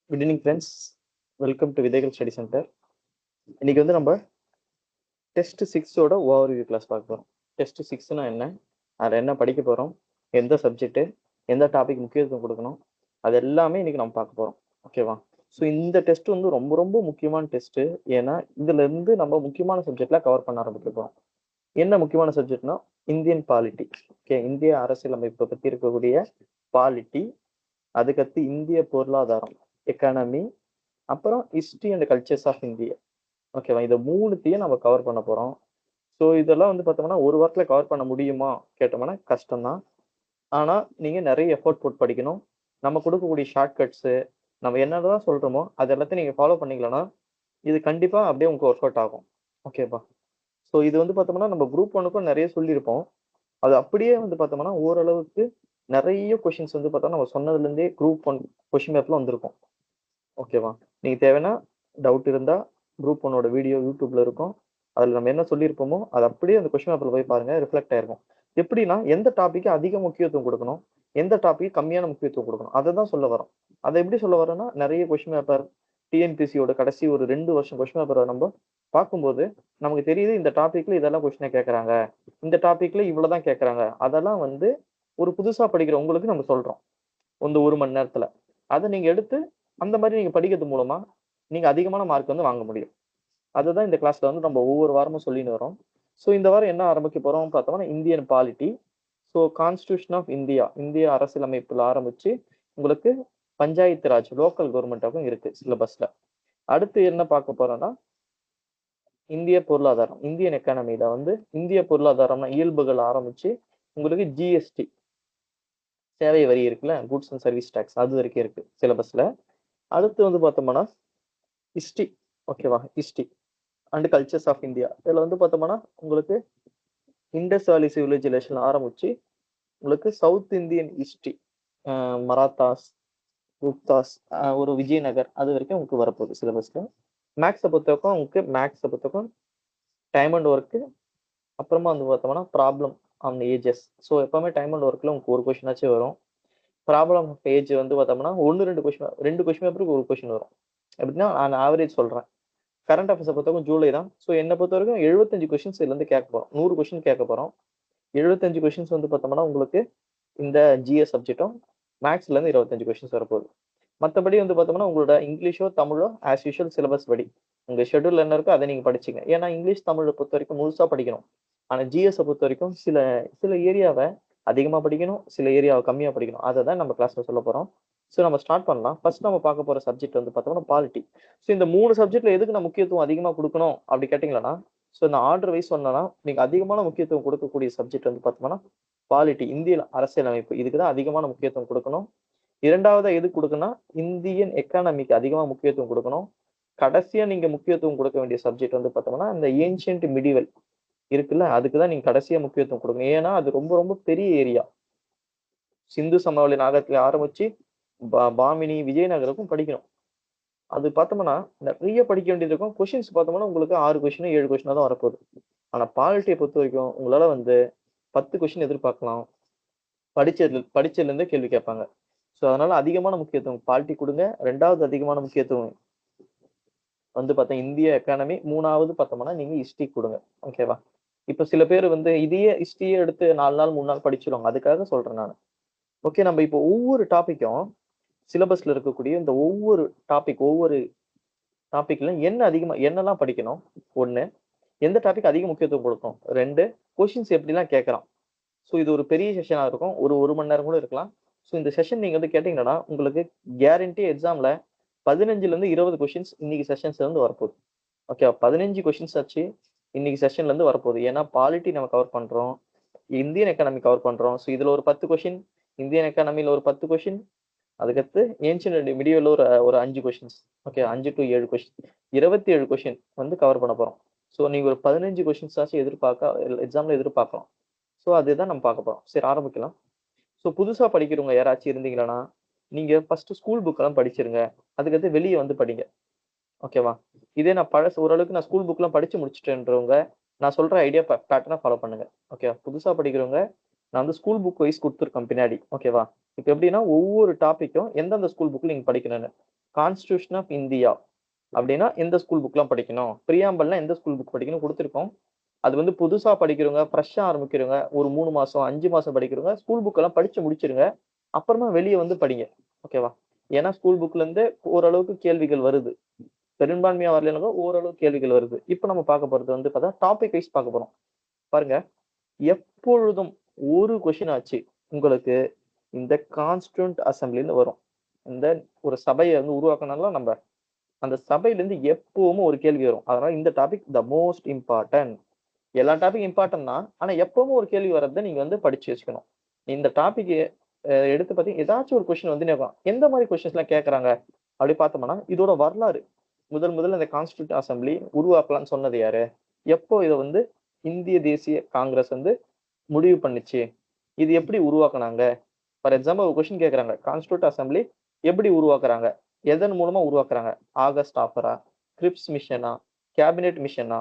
Good evening friends. Welcome to விதைகள் study centre. இன்னைக்கு வந்து நம்ம டெஸ்ட் 6ஓட ஓவர்வியூ கிளாஸ் பார்க்க போகிறோம். டெஸ்ட் 6னா என்ன, அதில் என்ன படிக்க போகிறோம், எந்த சப்ஜெக்ட்டு, எந்த டாபிக் முக்கியத்துவம் கொடுக்கணும், அது எல்லாமே இன்னைக்கு நம்ம பார்க்க போகிறோம். ஓகேவா? ஸோ இந்த டெஸ்ட் வந்து ரொம்ப ரொம்ப முக்கியமான டெஸ்ட்டு. ஏன்னா இதுலேருந்து நம்ம முக்கியமான சப்ஜெக்ட்லாம் கவர் பண்ண ஆரம்பிக்க போகிறோம். என்ன முக்கியமான சப்ஜெக்ட்னா இந்தியன் பாலிட்டி. ஓகே, இந்திய அரசியலமைப்பை பற்றி இருக்கக்கூடிய பாலிட்டி, அதுக்கடுத்து இந்திய பொருளாதாரம் எக்கானமி, அப்புறம் history and cultures of India. ஓகேவா? இதை மூணுத்தையும் நம்ம கவர் பண்ண போகிறோம். ஸோ இதெல்லாம் வந்து பார்த்தோம்னா ஒரு வாரத்தில் கவர் பண்ண முடியுமா கேட்டோம்னா கஷ்டம்தான். ஆனால் நீங்கள் நிறைய எஃபோர்ட் போட்டு படிக்கணும். நம்ம கொடுக்கக்கூடிய ஷார்ட்கட்ஸு, நம்ம என்னதான் சொல்கிறோமோ அது எல்லாத்தையும் நீங்கள் ஃபாலோ பண்ணிக்கலன்னா இது கண்டிப்பாக அப்படியே உங்களுக்கு ஒர்க் அவுட் ஆகும். ஓகேப்பா? ஸோ இது வந்து பார்த்தோம்னா நம்ம குரூப் ஒன்றுக்கும் நிறைய சொல்லியிருப்போம். அது அப்படியே வந்து பார்த்தோம்னா ஓரளவுக்கு நிறைய கொஷின்ஸ் வந்து பார்த்தோம்னா நம்ம சொன்னதுலேருந்தே குரூப் 1 கொஷின் பேப்பரில் வந்திருக்கும். ஓகேவா? நீங்கள் தேவைன்னா டவுட் இருந்தால் குரூப் 1ஓட வீடியோ யூடியூப்ல இருக்கும். அதில் நம்ம என்ன சொல்லியிருப்போமோ அது அப்படியே அந்த கொஷின் பேப்பரில் போய் பாருங்க, ரிஃப்ளெக்ட் ஆயிருக்கும். எப்படின்னா எந்த டாப்பிக்கு அதிக முக்கியத்துவம் கொடுக்கணும், எந்த டாபிக் கம்மியான முக்கியத்துவம் கொடுக்கணும், அதை தான் சொல்ல வரோம். அதை எப்படி சொல்ல வரோம்னா நிறைய கொஷின் பேப்பர் டிஎன்பிசியோட கடைசி ஒரு 2 வருஷம் கொஷின் பேப்பரை நம்ம பார்க்கும்போது நமக்கு தெரியுது இந்த டாபிக்ல இதெல்லாம் கொஸ்டினை கேட்கறாங்க, இந்த டாபிக்ல இவ்வளவுதான் கேட்கறாங்க. அதெல்லாம் வந்து ஒரு புதுசா படிக்கிற உங்களுக்கு நம்ம சொல்றோம் இந்த 1 மணி நேரத்துல. அதை நீங்க எடுத்து அந்த மாதிரி நீங்க படிக்கிறது மூலமா நீங்க அதிகமான மார்க் வந்து வாங்க முடியும். அதுதான் இந்த கிளாஸ்ல வந்து நம்ம ஒவ்வொரு வாரமும் சொல்லிட்டு வரோம். ஸோ இந்த வாரம் என்ன ஆரம்பிக்க போறோம் பார்த்தோம்னா Indian polity. So constitution of India, இந்திய அரசியலமைப்புல ஆரம்பிச்சு உங்களுக்கு பஞ்சாயத்து ராஜ் லோக்கல் கவர்மெண்ட்டாகவும் இருக்கு சிலபஸ்ல. அடுத்து என்ன பார்க்க போறோம்னா இந்திய பொருளாதாரம், இந்தியன் எக்கானமில வந்து இந்திய பொருளாதாரம்னா இயல்புகள் ஆரம்பிச்சு உங்களுக்கு ஜிஎஸ்டி சேவை வரி இருக்குல்ல, குட்ஸ் அண்ட் சர்வீஸ் டேக்ஸ், அது வரைக்கும் இருக்கு சிலபஸ்ல. அடுத்து வந்து பார்த்தோம்னா ஹிஸ்ட்ரி. ஓகேவா? History and cultures of India. இதுல வந்து பார்த்தோம்னா உங்களுக்கு இண்டஸ் வேலி சிவிலைசேஷன் ஆரம்பிச்சு உங்களுக்கு south Indian history, Marathas, Guptas, ஒரு விஜயநகர், அது வரைக்கும் உங்களுக்கு வரப்போகுது சிலபஸ்ல. மேக்ஸை பொறுத்தவரைக்கும் உங்களுக்கு மேக்ஸை பொறுத்தவரைக்கும் டைம் அண்ட் ஒர்க்கு, அப்புறமா வந்து பார்த்தோம்னா ப்ராப்ளம் ஆன் ஏஜஸ். ஸோ எப்பவுமே டைம் அண்ட் ஒர்க்கில் உங்களுக்கு ஒரு கொஷினாச்சும் வரும். ப்ராப்ளம் ஆஃப் ஏஜ் வந்து பார்த்தோம்னா 1-2 கொஷின், 2 கொஷின் பேப்பருக்கு ஒரு கொஷின் வரும். எப்படின்னா நான் ஆவரேஜ் சொல்கிறேன். கரண்ட் அஃபேர்ஸை பொறுத்தவரைக்கும் ஜூலை தான். ஸோ என்னை பொறுத்த வரைக்கும் 75 கொஷின்ஸ் இதுலேருந்து கேட்க போகிறோம். 100 கொஷின் கேட்க போகிறோம். 75 கொஷின்ஸ் வந்து பார்த்தோம்னா உங்களுக்கு இந்த ஜிஎஸ் சப்ஜெக்டும் மேக்ஸ்லேருந்து 25 கொஷின்ஸ் வரப்போகுது. மற்றபடி வந்து பார்த்தோம்னா உங்களோட இங்கிலீஷோ தமிழோ ஆஸ் யூஷுவல் சிலபஸ் படி உங்கள் ஷெட்யூல் என்ன இருக்கோ அதை நீங்கள் படிச்சுங்க. ஏன்னா இங்கிலீஷ் தமிழை பொறுத்த வரைக்கும் முழுசாக படிக்கணும். ஆனால் ஜிஎஸை பொறுத்த வரைக்கும் சில சில ஏரியாவை அதிகமாக படிக்கணும், சில ஏரியாவை கம்மியாக படிக்கணும். அதை தான் நம்ம கிளாஸில் சொல்ல போகிறோம். ஸோ நம்ம ஸ்டார்ட் பண்ணலாம். ஃபர்ஸ்ட் நம்ம பார்க்க போகிற சப்ஜெக்ட் வந்து பார்த்தோம்னா பாலிட்டி. ஸோ இந்த 3 சப்ஜெக்ட்ல எதுக்கு நான் முக்கியத்துவம் அதிகமாக கொடுக்கணும் அப்படி கேட்டிங்களா, ஸோ இந்த ஆர்டர் வைஸ் சொன்னா நீங்கள் அதிகமான முக்கியத்துவம் கொடுக்கக்கூடிய சப்ஜெக்ட் வந்து பார்த்தோம்னா பாலிட்டி, இந்திய அரசியலமைப்பு. இதுக்கு தான் அதிகமான முக்கியத்துவம் கொடுக்கணும். இரண்டாவதா எது கொடுக்கணும், இந்தியன் எக்கானமிக்கு அதிகமாக முக்கியத்துவம் கொடுக்கணும். கடைசியா நீங்க முக்கியத்துவம் கொடுக்க வேண்டிய சப்ஜெக்ட் வந்து பார்த்தோம்னா இந்த ஏன்ஷியன்ட் மிடிவல் இருக்குல்ல, அதுக்கு தான் நீங்க கடைசியா முக்கியத்துவம் கொடுக்கணும். ஏன்னா அது ரொம்ப ரொம்ப பெரிய ஏரியா. சிந்து சமவெளி நாகரிகத்துல ஆரம்பிச்சு பாமினி விஜயநகருக்கும் படிக்கணும். அது பார்த்தோம்னா நிறைய படிக்க வேண்டியது இருக்கும். கொஸ்டின்ஸ் பார்த்தோம்னா உங்களுக்கு 6 கொஸ்டின் 7 கொஸ்டினா தான் வரப்போகுது. ஆனா பாலிட்டியை பொறுத்த வரைக்கும் உங்களால வந்து 10 கொஸ்டின் எதிர்பார்க்கலாம். படிச்சதுல இருந்தே கேள்வி கேட்பாங்க. ஸோ அதனால அதிகமான முக்கியத்துவம் பாலிட்டி கொடுங்க. 2வது அதிகமான முக்கியத்துவம் வந்து பார்த்தா இந்திய எக்கானமி. 3வது பார்த்தோம்னா நீங்க ஹிஸ்ட்ரி கொடுங்க. ஓகேவா? இப்ப சில பேர் வந்து இதையே ஹிஸ்ட்ரியே எடுத்து 4 நாள் 3 நாள் படிச்சிருவாங்க. அதுக்காக சொல்றேன் நான். ஓகே, நம்ம இப்போ ஒவ்வொரு டாபிக்கும் சிலபஸ்ல இருக்கக்கூடிய இந்த ஒவ்வொரு டாபிக்ல என்ன அதிகமா என்னெல்லாம் படிக்கணும், 1, எந்த டாபிக் அதிக முக்கியத்துவம் கொடுக்கணும், 2, கொஸ்டின்ஸ் எப்படிலாம் கேட்கறான். ஸோ இது ஒரு பெரிய செஷனா இருக்கும். ஒரு மணி நேரம் கூட இருக்கலாம். ஸோ இந்த செஷன் நீங்க வந்து கேட்டீங்கன்னா உங்களுக்கு கேரண்டி எக்ஸாம்ல 15ல இருந்து 20 கொஸ்டின்ஸ் இன்னைக்கு செஷன்ஸ்ல இருந்து வரப்போகுது. ஓகே, 15 கொஸ்டின்ஸ் ஆச்சு இன்னைக்கு செஷன்ல இருந்து வரப்போகுது. ஏன்னா பாலிட்டி நம்ம கவர் பண்றோம், இந்தியன் எக்கானமி கவர் பண்றோம். ஸோ இதுல ஒரு 10 கொஸ்டின், இந்தியன் எக்கானமில ஒரு 10 கொஸ்டின், அதுக்கடுத்து ஏன்ஷியன்ட் மிடிவல்ல ஒரு 5 questions. Okay, 5 to 7 question, 27 question வந்து கவர் பண்ண போறோம். ஸோ நீங்க ஒரு 15 கொஸ்டின்ஸ் ஆச்சு எக்ஸாம்ல எதிர்பார்க்கலாம். ஸோ அதுதான் நம்ம பார்க்க போறோம். சரி, ஆரம்பிக்கலாம். ஸோ புதுசா படிக்கிறவங்க யாராச்சும் இருந்தீங்கன்னா நீங்க ஃபர்ஸ்ட் ஸ்கூல் புக்கெல்லாம் படிச்சிருங்க. அதுக்கடுத்து வெளியே வந்து படிங்க. ஓகேவா? இதே நான் ஓரளவுக்கு நான் ஸ்கூல் புக்லாம் படிச்சு முடிச்சுட்டேன்றவங்க நான் சொல்ற ஐடியா பேட்டர்னா ஃபாலோ பண்ணுங்க. ஓகே, புதுசா படிக்கிறவங்க நான் வந்து ஸ்கூல் புக் வைஸ் கொடுத்துருக்கேன் பின்னாடி. ஓகேவா? இப்போ எப்படின்னா ஒவ்வொரு டாப்பிக்கும் எந்தெந்த ஸ்கூல் புக்ல நீங்க படிக்கணும்னு கான்ஸ்டியூஷன் ஆஃப் இந்தியா அப்படின்னா எந்த ஸ்கூல் புக்லாம் படிக்கணும், பிரியாம்பல்னா எந்த ஸ்கூல் புக் படிக்கணும் கொடுத்துருக்கோம். அது வந்து புதுசா படிக்கிறவங்க, ஃப்ரெஷ்ஷா ஆரம்பிக்கிறவங்க, ஒரு 3 மாசம் 5 மாசம் படிக்கிறவங்க ஸ்கூல் புக் எல்லாம் படிச்சு முடிச்சிருங்க. அப்புறமா வெளியே வந்து படிங்க. ஓகேவா? ஏன்னா ஸ்கூல் புக்ல இருந்து ஓரளவுக்கு கேள்விகள் வருது. பெரும்பான்மையா வரலனாலும் ஓரளவு கேள்விகள் வருது. இப்ப நம்ம பார்க்க போறது வந்து பார்த்தா டாபிக் வைஸ் பார்க்க போறோம். பாருங்க, எப்பொழுதும் ஒரு கொஸ்டின் ஆச்சு உங்களுக்கு இந்த கான்ஸ்டியூண்ட் அசம்பிளின்னு வரும். இந்த ஒரு சபையை வந்து உருவாக்கனால நம்ம அந்த சபையில இருந்து எப்பவுமே ஒரு கேள்வி வரும். அதனால இந்த டாபிக் த மோஸ்ட் இம்பார்ட்டன்ட். எல்லா டாபிக் இம்பார்ட்டன்ட் தான். ஆனா எப்பவும் ஒரு கேள்வி வர்றதை நீங்க வந்து படிச்சு வச்சுக்கணும். இந்த டாபிக் எடுத்து பார்த்தீங்க ஏதாச்சும் ஒரு கொஸ்டின் வந்து கேட்கும். எந்த மாதிரி கொஸ்டின்ஸ் எல்லாம் கேட்கறாங்க அப்படி பார்த்தோம்னா இதோட வரலாறு. முதல்ல இந்த கான்ஸ்டியூண்ட் அசம்பிளி உருவாக்கலாம்னு சொன்னது யாரு? எப்போ இதை வந்து இந்திய தேசிய காங்கிரஸ் வந்து முடிவு பண்ணுச்சு? இது எப்படி உருவாக்குனாங்க? ஃபார் எக்ஸாம்பிள் ஒரு கொஸ்டின் கேட்கறாங்க, கான்ஸ்டியூண்ட் அசம்பிளி எப்படி உருவாக்குறாங்க, எதன் மூலமா உருவாக்குறாங்க? ஆகஸ்ட் ஆஃபரா, கிரிப்ஸ் மிஷனா, கேபினெட் மிஷனா,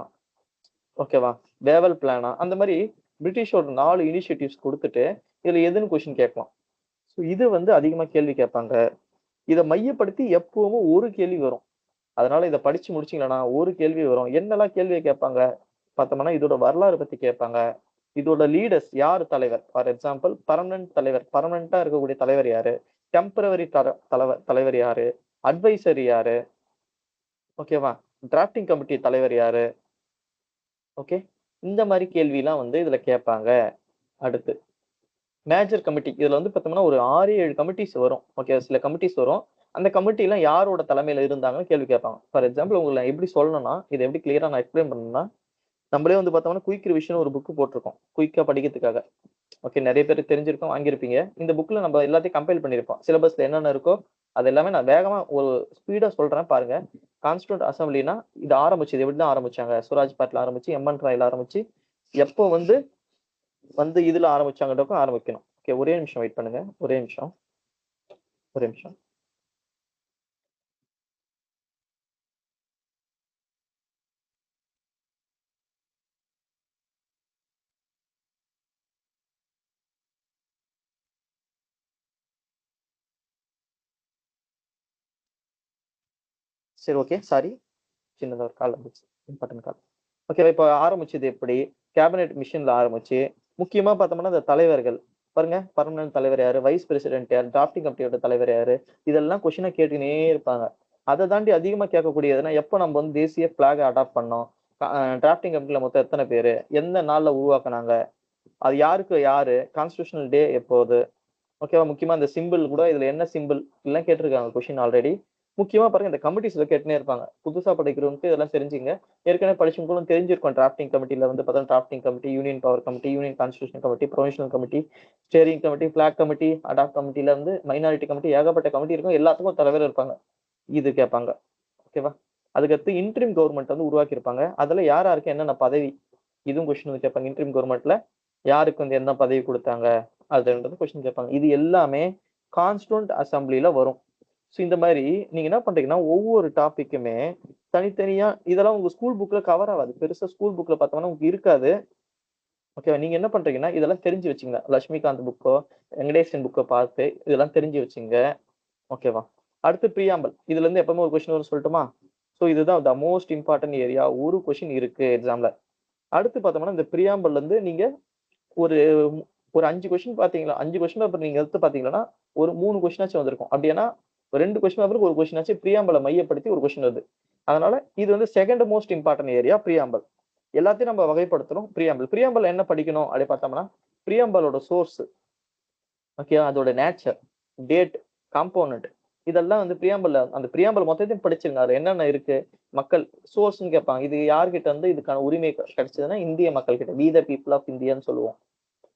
ஓகேவா, வேவல் பிளானா, அந்த மாதிரி பிரிட்டிஷோட 4 இனிஷியேட்டிவ்ஸ் கொடுத்துட்டு இதுல எதுன்னு கொஸ்டின் கேட்கலாம். ஸோ இது வந்து அதிகமா கேள்வி கேட்பாங்க. இதை மையப்படுத்தி எப்பவுமே ஒரு கேள்வி வரும். அதனால இதை படிச்சு முடிச்சீங்களா ஒரு கேள்வி வரும். என்னெல்லாம் கேள்வியை கேட்பாங்க பார்த்தோம்னா இதோட வரலாறு பத்தி கேட்பாங்க. இதோட லீடர்ஸ் யார் தலைவர்? ஃபார் எக்ஸாம்பிள் பர்மனன்ட் தலைவர், பர்மனண்டா இருக்கக்கூடிய தலைவர் யாரு? டெம்பரவரி தலைவர் யாரு? அட்வைசர் யாரு? ஓகேவா, டிராப்டிங் கமிட்டி தலைவர் யாரு? ஓகே, இந்த மாதிரி கேள்வி எல்லாம் வந்து இதுல கேட்பாங்க. அடுத்து மேஜர் கமிட்டி. இதுல வந்து பார்த்தோம்னா ஒரு 6-7 கமிட்டிஸ் வரும். ஓகே, சில கமிட்டிஸ் வரும். அந்த கமிட்டி எல்லாம் யாரோட தலைமையில இருந்தாங்கன்னு கேள்வி கேட்பாங்க. ஃபார் எக்ஸாம்பிள் உங்களை எப்படி சொல்லணும்னா இதை எப்படி கிளியரா நான் எக்ஸ்பிளைன் பண்ணணும்னா, நம்மளே வந்து பார்த்தோம்னா குயிக் ரிவிஷன் ஒரு புக் போட்டிருக்கோம் குயிக்கா படிக்கிறதுக்காக. ஓகே, நிறைய பேர் தெரிஞ்சிருக்கோம், வாங்கியிருப்பீங்க. இந்த புக்ல நம்ம எல்லாத்தையும் கம்பைல் பண்ணியிருப்போம். சிலபஸ்ல என்னென்ன இருக்கோ அது எல்லாமே நான் வேகமா ஒரு ஸ்பீடா சொல்றேன் பாருங்க. கான்ஸ்டியூண்ட் அசம்பிளினா இது ஆரம்பிச்சது எப்படிதான் ஆரம்பிச்சாங்க? சுராஜ் பாட்ல ஆரம்பிச்சு, எம்என் ராயில ஆரம்பிச்சு, எப்போ வந்து வந்து இதுல ஆரம்பிச்சாங்கன்றப்ப ஆரம்பிக்கணும். ஓகே, ஒரே நிமிஷம் வெயிட் பண்ணுங்க. ஒரே நிமிஷம், ஒரே நிமிஷம். சரி, ஓகே, சாரி. சின்னதா ஒரு கால் வந்துச்சு, இம்பார்ட்டன்ட் கால். ஓகே, இப்போ ஆரம்பிச்சது எப்படி? கேபினெட் மிஷன்ல ஆரம்பிச்சு, முக்கியமா பார்த்தோம்னா இந்த தலைவர்கள் பாருங்க, பர்மனன்ட் தலைவர் யாரு, வைஸ் பிரசிடென்ட் யாரு, டிராப்டிங் கமிட்டியோட தலைவர் யாரு, இதெல்லாம் கொஸ்டினா கேட்டுனே இருப்பாங்க. அதை தாண்டி அதிகமா கேட்கக்கூடியதுன்னா எப்போ நம்ம வந்து தேசிய பிளாக் அடாப்ட் பண்ணோம், டிராப்டிங் கமிட்டில மொத்தம் எத்தனை பேரு, எந்த நாள்ல உருவாக்குனாங்க, அது யாருக்கு யாரு, கான்ஸ்டியூஷனல் டே எப்போது, ஓகேவா, முக்கியமா இந்த சிம்பிள் கூட இதுல என்ன சிம்பிள் எல்லாம் கேட்டிருக்காங்க கொஸ்டின் ஆல்ரெடி. முக்கியமா பாருங்க இந்த கமிட்டிஸ்ல கேட்டுனே இருப்பாங்க. புதுசா படிக்கிறவங்களுக்கு இதெல்லாம் தெரிஞ்சுங்க. ஏற்கனவே படிச்சவங்களும் தெரிஞ்சிருக்கும். டிராப்டிங் கமிட்டில வந்து பார்த்தா drafting committee, union power committee, union constitution committee, provisional committee, steering committee, block committee, adopt கமிட்டில இருந்து மைனாரிட்டி கமிட்டி, ஏகப்பட்ட கமிட்டி இருக்கும். எல்லாத்துக்கும் ஒரு தலைவர் இருப்பாங்க. இது கேட்பாங்க. ஓகேவா, அதுக்கடுத்து இன்ட்ரீம் கவர்மெண்ட் வந்து உருவாக்கி இருப்பாங்க. அதுல யார் யாருக்கு என்னென்ன பதவி, இதுவும் கொஸ்டின் வந்து கேட்பாங்க. இன்ட்ரீம் கவர்மெண்ட்ல யாருக்கு வந்து என்ன பதவி கொடுத்தாங்க அதுன்றது கொஸ்டின் கேட்பாங்க. இது எல்லாமே கான்ஸ்டியூண்ட் அசம்பிளில வரும். ஸோ இந்த மாதிரி நீங்க என்ன பண்றீங்கன்னா ஒவ்வொரு டாபிக்குமே தனித்தனியா இதெல்லாம் உங்க ஸ்கூல் புக்ல கவர் ஆகாது. பெருசா ஸ்கூல் புக்ல பார்த்தோம்னா உங்களுக்கு இருக்காது. ஓகேவா, நீங்க என்ன பண்றீங்கன்னா இதெல்லாம் தெரிஞ்சு வச்சுங்க. லட்சுமிகாந்த் புக்கோ வெங்கடேசன் புக்கோ பார்த்து இதெல்லாம் தெரிஞ்சு வச்சுங்க. ஓகேவா, அடுத்து பிரியாம்பல். இதுல இருந்து எப்பவுமே ஒரு கொஸ்டின் வரும் சொல்லட்டுமா? ஸோ இதுதான் த மோஸ்ட் இம்பார்ட்டன்ட் ஏரியா. ஒரு கொஸ்டின் இருக்கு எக்ஸாம்ல. அடுத்து பார்த்தோம்னா இந்த பிரியாம்பல்ல இருந்து நீங்க ஒரு ஒரு 5 கொஸ்டின் பாத்தீங்களா, 5 கொஸ்டின் பேப்பர் நீங்க எடுத்து பாத்தீங்கன்னா ஒரு 3 கொஸ்டினாச்சும் வந்திருக்கும். அப்படின்னா 2 கொஸ்டின் பேப்பருக்கு ஒரு கொஸ்டினாச்சு பிரியாம்பலை மையப்படுத்தி ஒரு கொஸ்டின் வருது. அதனால இது வந்து second most important area preamble. எல்லாத்தையும் நம்ம வகைப்படுத்துறோம். பிரியாம்பல் என்ன படிக்கணும் அப்படி பார்த்தோம்னா பிரியாம்பலோட சோர்ஸ், ஓகே, அதோட நேச்சர், டேட், காம்போனன்ட், இதெல்லாம் வந்து பிரியாம்பல்ல அந்த பிரியாம்பல் மொத்தத்தையும் படிச்சிருங்க. அதுல என்னென்ன இருக்கு, மக்கள் சோர்ஸ்ன்னு கேட்பாங்க. இது யார்கிட்ட வந்து இதுக்கான உரிமை கிடைச்சதுன்னா இந்திய மக்கள் கிட்ட, வி த பீப்புள் ஆஃப் இந்தியான்னு சொல்லுவோம்.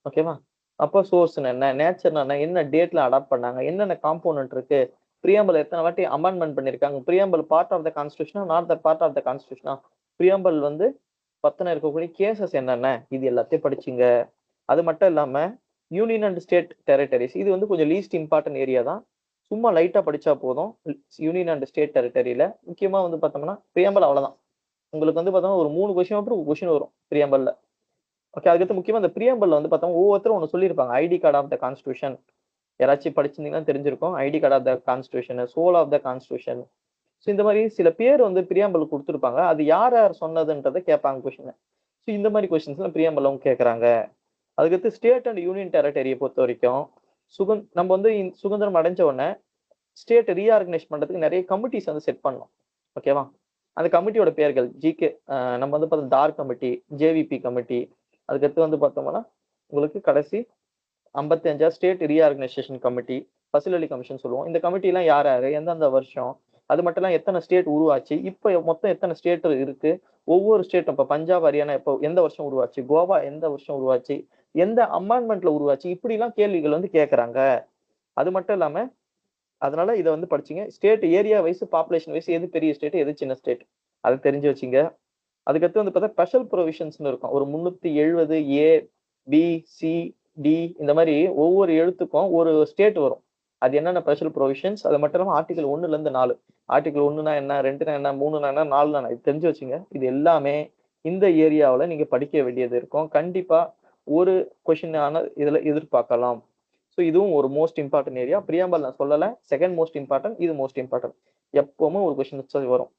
ஓகேவா, அப்போ சோர்ஸ் என்ன, நேச்சர் என்ன டேட்ல அடாப்ட் பண்ணாங்க, என்னென்ன காம்போனன்ட் இருக்கு, பிரியாம்பல் எத்தனை வாட்டி அமெண்ட்மெண்ட் பண்ணிருக்காங்க, பிரியாம்பல் பார்ட் ஆஃப் த கான்ஸ்டியூஷனா not the part of the கான்ஸ்டியூஷனா, பிரியாம்பல் வந்து பத்தின இருக்கக்கூடிய கேசஸ் என்னென்ன, இது எல்லாத்தையும் படிச்சுங்க. அது மட்டும் இல்லாம யூனியன் அண்ட் ஸ்டேட் டெரிட்டரிஸ், இது வந்து கொஞ்சம் லீஸ்ட் இம்பார்ட்டன்ட் ஏரியா தான். சும்மா லைட்டா படிச்சா போதும். யூனியன் அண்ட் ஸ்டேட் டெரிட்டரியில முக்கியமா வந்து பார்த்தோம்னா பிரியாம்பல் அவ்வளவுதான். உங்களுக்கு வந்து பார்த்தோம்னா ஒரு 3 கொஸ்டின் அப்புறம் ஒரு கொஸ்டின் வரும் பிரியாம்பல்ல. ஓகே, அதுக்கடுத்து முக்கியமா இந்த பிரியாம்பல்ல வந்து பார்த்தோம் ஒவ்வொருத்தரும் ஒன்று சொல்லியிருப்பாங்க. ID card of the constitution யாராச்சும் படிச்சிருந்தீங்கன்னா தெரிஞ்சிருக்கும். ID card of the constitution, soul of the constitution, so இந்த மாதிரி சில பேர் வந்து பிரியாம்பல் கொடுத்துருப்பாங்க, அது யார் யார் சொன்னதுன்றதை கேட்பாங்க கொஸ்டின். ஸோ இந்த மாதிரி கொஸ்டின்ஸ்லாம் பிரியாம்பலும் கேட்கறாங்க. அதுக்கடுத்து ஸ்டேட் அண்ட் யூனியன் டெரிட்டரியை பொறுத்த வரைக்கும் நம்ம வந்து சுதந்திரம் அடைஞ்ச உடனே ஸ்டேட் ரீஆர்கனைஸ் பண்றதுக்கு நிறைய கமிட்டிஸ் வந்து செட் பண்ணோம். ஓகேவா? அந்த கமிட்டியோட பேர்கள் ஜிகே, நம்ம வந்து பார்த்தோம் தார் கமிட்டி, ஜேவிபி கமிட்டி, அதுக்கடுத்து வந்து பார்த்தோம்னா உங்களுக்கு கடைசி 55 ஸ்டேட் ரீஆர்கனைசேஷன் கமிட்டி, பசிலி கமிஷன் சொல்லுவோம். இந்த கமிட்டி எல்லாம் யார் யாரு, எந்தெந்த வருஷம், அது மட்டும் இல்லாம எத்தனை ஸ்டேட் உருவாச்சு, இப்ப மொத்தம் எத்தனை ஸ்டேட் இருக்கு, ஒவ்வொரு ஸ்டேட்டும் இப்ப பஞ்சாப், ஹரியானா எப்போ எந்த வருஷம் உருவாச்சு, கோவா எந்த வருஷம் உருவாச்சு, எந்த அமெண்ட்மெண்ட்ல உருவாச்சு, இப்படி எல்லாம் கேள்விகள் வந்து கேட்கறாங்க. அது மட்டும் இல்லாம அதனால இதை வந்து படிச்சீங்க. State area wise, population wise எது பெரிய ஸ்டேட், எது சின்ன ஸ்டேட், அதை தெரிஞ்சு வச்சுங்க. அதுக்கடுத்து வந்து பார்த்தா ஸ்பெஷல் ப்ரொவிஷன்ஸ்னு இருக்கும். ஒரு 370 ஏ, பி, சி, டி இந்த மாதிரி ஒவ்வொரு எழுத்துக்கும் ஒரு ஸ்டேட் வரும். அது என்னென்ன ஸ்பெஷல் ப்ரொவிஷன்ஸ், அது மட்டும் இல்லாமல் ஆர்டிகல் 1ல இருந்து 4. ஆர்டிகல் 1னா என்ன, 2னா என்ன, 3னா என்ன, 4னா என்ன, இது தெரிஞ்சு வச்சுங்க. இது எல்லாமே இந்த ஏரியாவில் நீங்க படிக்க வேண்டியது இருக்கும். கண்டிப்பா ஒரு கொஸ்டினான இதுல எதிர்பார்க்கலாம். ஸோ இதுவும் ஒரு மோஸ்ட் இம்பார்ட்டன்ட் ஏரியா. பிரியாம்பல் நான் சொல்லலை, செகண்ட் மோஸ்ட் இம்பார்ட்டன்ட், இது மோஸ்ட் இம்பார்ட்டன்ட். எப்பவுமே ஒரு கொஸ்டின் வரும்.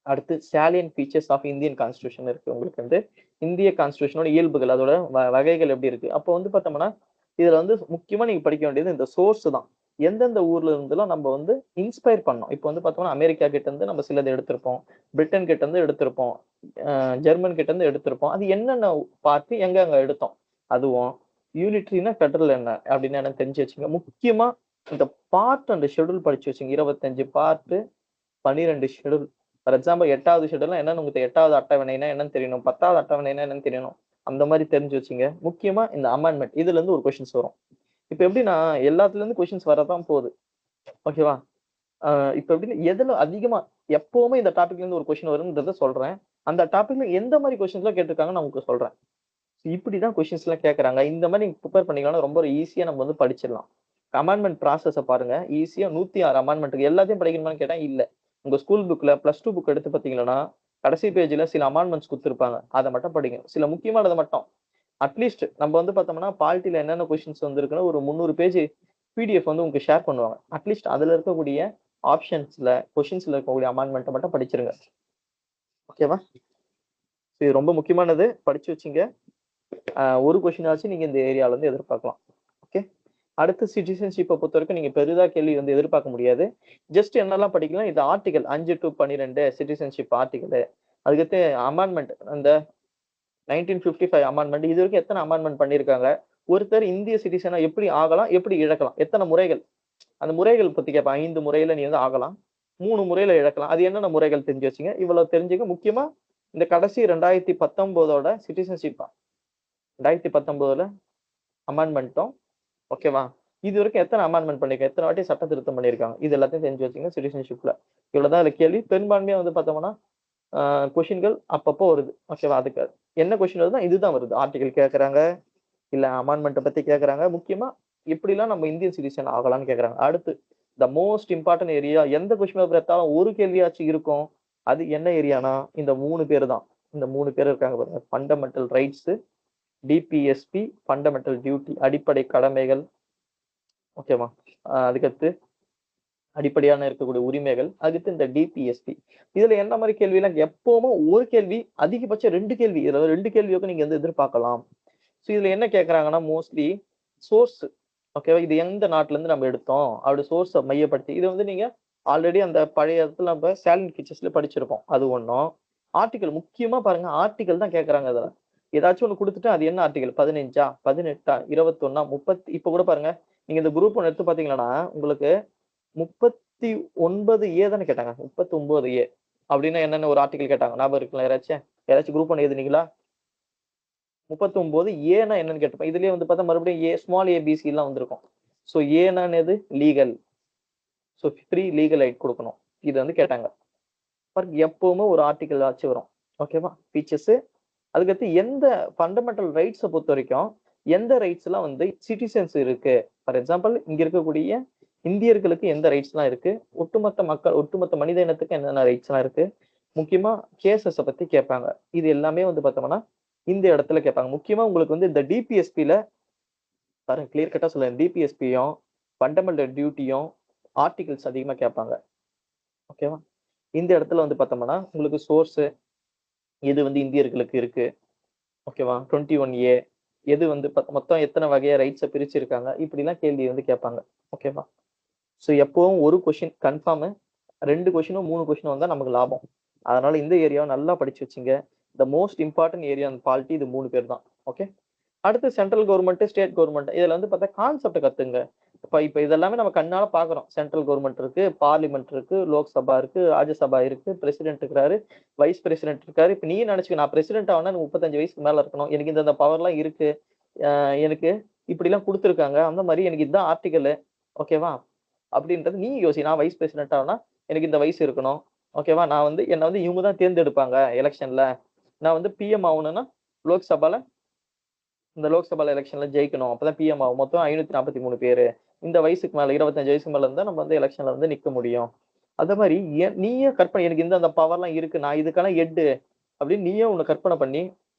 அடுத்து salient features of Indian constitution இருக்கு. உங்களுக்கு வந்து இந்திய கான்ஸ்டியூஷனோட இயல்புகள், அதோட வகைகள் எப்படி இருக்கு. அப்போ வந்து பார்த்தோம்னா இதுல வந்து முக்கியமா நீங்க படிக்க வேண்டியது இந்த சோர்ஸ் தான். எந்தெந்த ஊர்ல இருந்தெல்லாம் நம்ம வந்து இன்ஸ்பயர் பண்ணோம். இப்போ வந்து பார்த்தோம்னா அமெரிக்கா கிட்ட இருந்து நம்ம சிலது எடுத்திருப்போம், பிரிட்டன் கிட்ட இருந்து எடுத்திருப்போம், ஜெர்மன் கிட்ட இருந்து எடுத்திருப்போம். அது என்னென்ன பார்த்து எங்க அங்க எடுத்தோம். அதுவும் யூனிட்ரினா ஃபெடரல் என்ன அப்படின்னு எனக்கு தெரிஞ்சு வச்சுங்க. முக்கியமா இந்த பார்ட் அண்ட் ஷெடியூல் படிச்சு வச்சுங்க. 25 பார்ட், 12 ஷெடியூல். ஃபார் எக்ஸாம்பிள் 8வது ஷெடியூல் என்னன்னு உங்களுக்கு 8வது அட்டவணைனா என்னன்னு தெரியணும், 10வது அட்டவணைனா என்னன்னு தெரியணும். அந்த மாதிரி தெரிஞ்சு வச்சுங்க. முக்கியமா இந்த அமெண்ட்மெண்ட் இதுல இருந்து ஒரு கொஸ்டின்ஸ் வரும். இப்ப எப்படின்னா எல்லாத்துல இருந்து கொஸ்டின்ஸ் வரதான் போகுது. ஓகேவா? இப்ப எப்படின்னா எதுல அதிகமா எப்பவுமே இந்த டாபிக்ல இருந்து ஒரு கொஸ்டின் வரும்ன்றத சொல்றேன். அந்த டாபிக்ல எந்த மாதிரி கொஸ்டின்ஸ் எல்லாம் கேட்டிருக்காங்கன்னு நான் உங்களுக்கு சொல்றேன். இப்படிதான் கொஸ்டின்ஸ் எல்லாம் கேட்கறாங்க. இந்த மாதிரி நீங்க ப்ரிப்பேர் பண்ணிக்கலாம், ரொம்ப ஈஸியா நம்ம வந்து படிச்சிடலாம். அமெண்ட்மெண்ட் ப்ராசஸ பாருங்க. ஈஸியா 106 அமெண்ட்மெண்ட்டுக்கு எல்லாத்தையும் படிக்கணுமான்னு கேட்டா இல்ல. உங்க ஸ்கூல் புக்ல +2 புக் எடுத்து பாத்தீங்கன்னா கடைசி பேஜ்ல சில அமெண்ட்மெண்ட்ஸ் கொடுத்துருப்பாங்க. அதை மட்டும் படிங்க. சில முக்கியமானதை மட்டும். அட்லீஸ்ட் நம்ம வந்து பார்த்தோம்னா பாலிட்டில என்னென்ன கொஸ்டின்ஸ் வந்துருக்குன்னு ஒரு 300 பேஜ் பிடிஎஃப் வந்து உங்களுக்கு ஷேர் பண்ணுவாங்க. அட்லீஸ்ட் அதுல இருக்கக்கூடிய ஆப்ஷன்ஸ்ல கொஸ்டின்ஸ்ல இருக்கக்கூடிய அமெண்ட்மெண்ட்டை மட்டும் படிச்சிருங்க. ஓகேவா? இது ரொம்ப முக்கியமானது, படிச்சு வச்சுங்க. ஒரு கொஸ்டின் ஆச்சு நீங்க இந்த ஏரியால இருந்து எதிர்பார்க்கலாம். ஓகே. அடுத்து சிட்டிசன்ஷிப்பை பொறுத்த வரைக்கும் நீங்க பெரிதா கேள்வி வந்து எதிர்பார்க்க முடியாது. ஜஸ்ட் என்னெல்லாம் படிக்கலாம், இது ஆர்டிகல் 5 to 12 சிட்டிசன்ஷிப் ஆர்டிகல். அதுக்கடுத்து அமெண்ட்மெண்ட், அந்த 1955 அமெண்ட்மெண்ட். இது வரைக்கும் எத்தனை அமெண்ட்மெண்ட் பண்ணியிருக்காங்க, ஒருத்தர் இந்திய சிட்டிசனா எப்படி ஆகலாம், எப்படி இழக்கலாம், எத்தனை முறைகள், அந்த முறைகள் பத்தி கேட்பாங்க. 5 முறையில நீ வந்து ஆகலாம், 3 முறையில இழக்கலாம். அது என்னென்ன முறைகள் தெரிஞ்சு வச்சுங்க. இவ்வளவு தெரிஞ்சுக்க. முக்கியமா இந்த கடைசி 2019ஓட சிட்டிசன்ஷிப், 2019ல அமெண்ட்மெண்ட்டும். ஓகேவா? இது வரைக்கும் எத்தனை அமெண்ட்மெண்ட் பண்ணிருக்காங்க, எத்தனை வாட்டி சட்ட திருத்தம் பண்ணியிருக்காங்க, இது எல்லாத்தையும் தெரிஞ்சு வச்சுங்க. சிட்டிசன்ஷிப்ல இவ்வளவுதான் இதுல கேள்வி. பெரும்பான்மையா வந்து பார்த்தோம்னா கொஸ்டின்கள் அப்பப்போ வருது. ஓகேவா? அதுக்கு என்ன கொஸ்டின் வருதுன்னா இதுதான் வருது. ஆர்டிகல் கேட்கறாங்க, இல்ல அமெண்ட்மெண்ட்டை பத்தி கேட்கறாங்க. முக்கியமா எப்படிலாம் நம்ம இந்தியன் சிட்டிசன் ஆகலாம்னு கேட்கறாங்க. அடுத்து த மோஸ்ட் இம்பார்ட்டன்ட் ஏரியா, எந்த கொஸ்டின் பேப்பர் எடுத்தாலும் ஒரு கேள்வியாச்சும் இருக்கும். அது என்ன ஏரியானா இந்த 3 பேர் தான். இந்த 3 பேர் இருக்காங்க பாருங்க. Fundamental rights, DPSP, fundamental duty, அடிப்படை கடமைகள். ஓகேவா? அதுக்கடுத்து அடிப்படையான இருக்கக்கூடிய உரிமைகள். அடுத்து இந்த டிபிஎஸ்பி. இதுல என்ன மாதிரி கேள்வி எல்லாம் எப்பவுமே ஒரு கேள்வி, அதிகபட்சம் 2 கேள்வி, இதுல 2 கேள்வியோட நீங்க வந்து எதிர்பார்க்கலாம். ஸோ இதுல என்ன கேட்கறாங்கன்னா மோஸ்ட்லி சோர்ஸ். ஓகேவா? இது எந்த நாட்டுல இருந்து நம்ம எடுத்தோம் அப்படி சோர்ஸை மையப்படுத்தி. இது வந்து நீங்க ஆல்ரெடி அந்த பழைய இடத்துல நம்ம சாலின் ஃபீச்சர்ஸ்ல படிச்சிருக்கோம். அது ஒன்றும். ஆர்டிகல் முக்கியமா பாருங்க, ஆர்டிகல் தான் கேட்கறாங்க. அதுல ஏதாச்சும் ஒண்ணு கொடுத்துட்டு அது என்ன ஆர்டிகல், 15ஆ, 18ஆ, 21ஆ, 30. இப்ப கூட பாருங்க, நீங்க இந்த குரூப் ஒன்று எடுத்து பாத்தீங்கன்னா உங்களுக்கு 39A தானே கேட்டாங்க. 39A அப்படின்னா என்னென்ன ஒரு ஆர்டிகல் கேட்டாங்க, ஞாபகம் இருக்குல்ல? யாராச்சும் குரூப் ஒன்று எழுதுனீங்களா? 39A என்னன்னு கேட்டிருப்பேன். இதுலயே வந்து பார்த்தா மறுபடியும் ஸ்மால் ஏபிசி எல்லாம் வந்திருக்கும். ஸோ ஏன்னா எது, legal. So free legal eight கொடுக்கணும். இது வந்து கேட்டாங்க. எப்பவுமே ஒரு ஆர்டிகல் ஆச்சு வரும். ஓகேவா? ஃபீச்சர்ஸ். அதுக்கடுத்து எந்த ஃபண்டமெண்டல் ரைட்ஸை பொறுத்த வரைக்கும் எந்த ரைட்ஸ் எல்லாம் வந்து சிட்டிசன்ஸ் இருக்கு. ஃபார் எக்ஸாம்பிள் இங்க இருக்கக்கூடிய இந்தியர்களுக்கு எந்த ரைட்ஸ் எல்லாம் இருக்கு, ஒட்டுமொத்த மக்கள், ஒட்டுமொத்த மனித இனத்துக்கு என்னென்ன ரைட்ஸ் எல்லாம் இருக்கு. முக்கியமா கேசஸை பத்தி கேட்பாங்க. இது எல்லாமே வந்து பார்த்தோம்னா இந்த இடத்துல கேட்பாங்க. முக்கியமா உங்களுக்கு வந்து இந்த டிபிஎஸ்பில பாருங்க, கிளியர் கட்டா சொல்லுங்க. டிபிஎஸ்பியும் ஃபண்டமெண்டல் டியூட்டியும் ஆர்டிகல்ஸ் அதிகமா கேட்பாங்க. ஓகேவா? இந்த இடத்துல வந்து பார்த்தோம்னா, உங்களுக்கு சோர்ஸ் எது வந்து இந்தியர்களுக்கு இருக்கு. ஓகேவா? 21A எது வந்து மொத்தம் எத்தன வகையா ரைட்ஸ பிரிச்சிருக்காங்க. இப்படிலாம் கேள்வி வந்து கேட்பாங்க. ஓகேவா? ஸோ எப்பவும் ஒரு கொஸ்டின் கன்ஃபார்மு 2 கொஸ்டினோ, 3 கொஸ்டினோ வந்தா நமக்கு லாபம். அதனால இந்த ஏரியாவ நல்லா படிச்சு வச்சுங்க. த most important area and polity இது 3 பேர் தான். ஓகே. அடுத்து சென்ட்ரல் கவர்மெண்ட், ஸ்டேட் கவர்மெண்ட். இதுல வந்து பார்த்தா கான்செப்ட் கத்துங்க. இப்ப இப்ப இதெல்லாமே நம்ம கண்ணால பார்க்குறோம். சென்ட்ரல் கவர்மெண்ட் இருக்கு, பார்லிமென்ட் இருக்கு, லோக்சபா இருக்கு, ராஜ்யசபா இருக்கு, பிரசிடென்ட் இருக்காரு, வைஸ் பிரசிடென்ட் இருக்காரு. இப்ப நீயே நினைச்சுக்க நான் பிரசிடென்ட் ஆவணும்னா எனக்கு 35 வயசுக்கு மேல இருக்கணும். எனக்கு இந்த பவர்லாம் இருக்கு. எனக்கு இப்படிலாம் குடுத்துருக்காங்க. அந்த மாரி எனக்கு இதான் ஆர்டிகல். ஓகேவா? அப்படின்றது நீ யோசி. நான் வைஸ் பிரசிடென்ட் ஆவணும்னா எனக்கு இந்த வயசு இருக்கணும். ஓகேவா? நான் வந்து என்ன வந்து இவங்க தான் தேர்ந்தெடுப்பாங்க எலக்ஷன்ல. நான் வந்து பிஎம் ஆவணும்னா லோக்சபால இந்த லோக்சபா எலெக்ஷன்ல ஜெயிக்கணும். அப்பதான் பிஎம் ஆகும். மொத்தம் 543 பேரு. இந்த வயசுக்கு மேல 25 வயசுக்கு மேல இருந்தா நம்ம வந்து எலெக்ஷன்ல வந்து நிக்க முடியும். அத மாரி நீயே கற்பனை எனக்கு அந்த பவர்லாம் இருக்கு. நான் இதுக்கெல்லாம் ஹெட் அப்படின்னு நீயே ஒண்ணு கற்பனை பண்ணி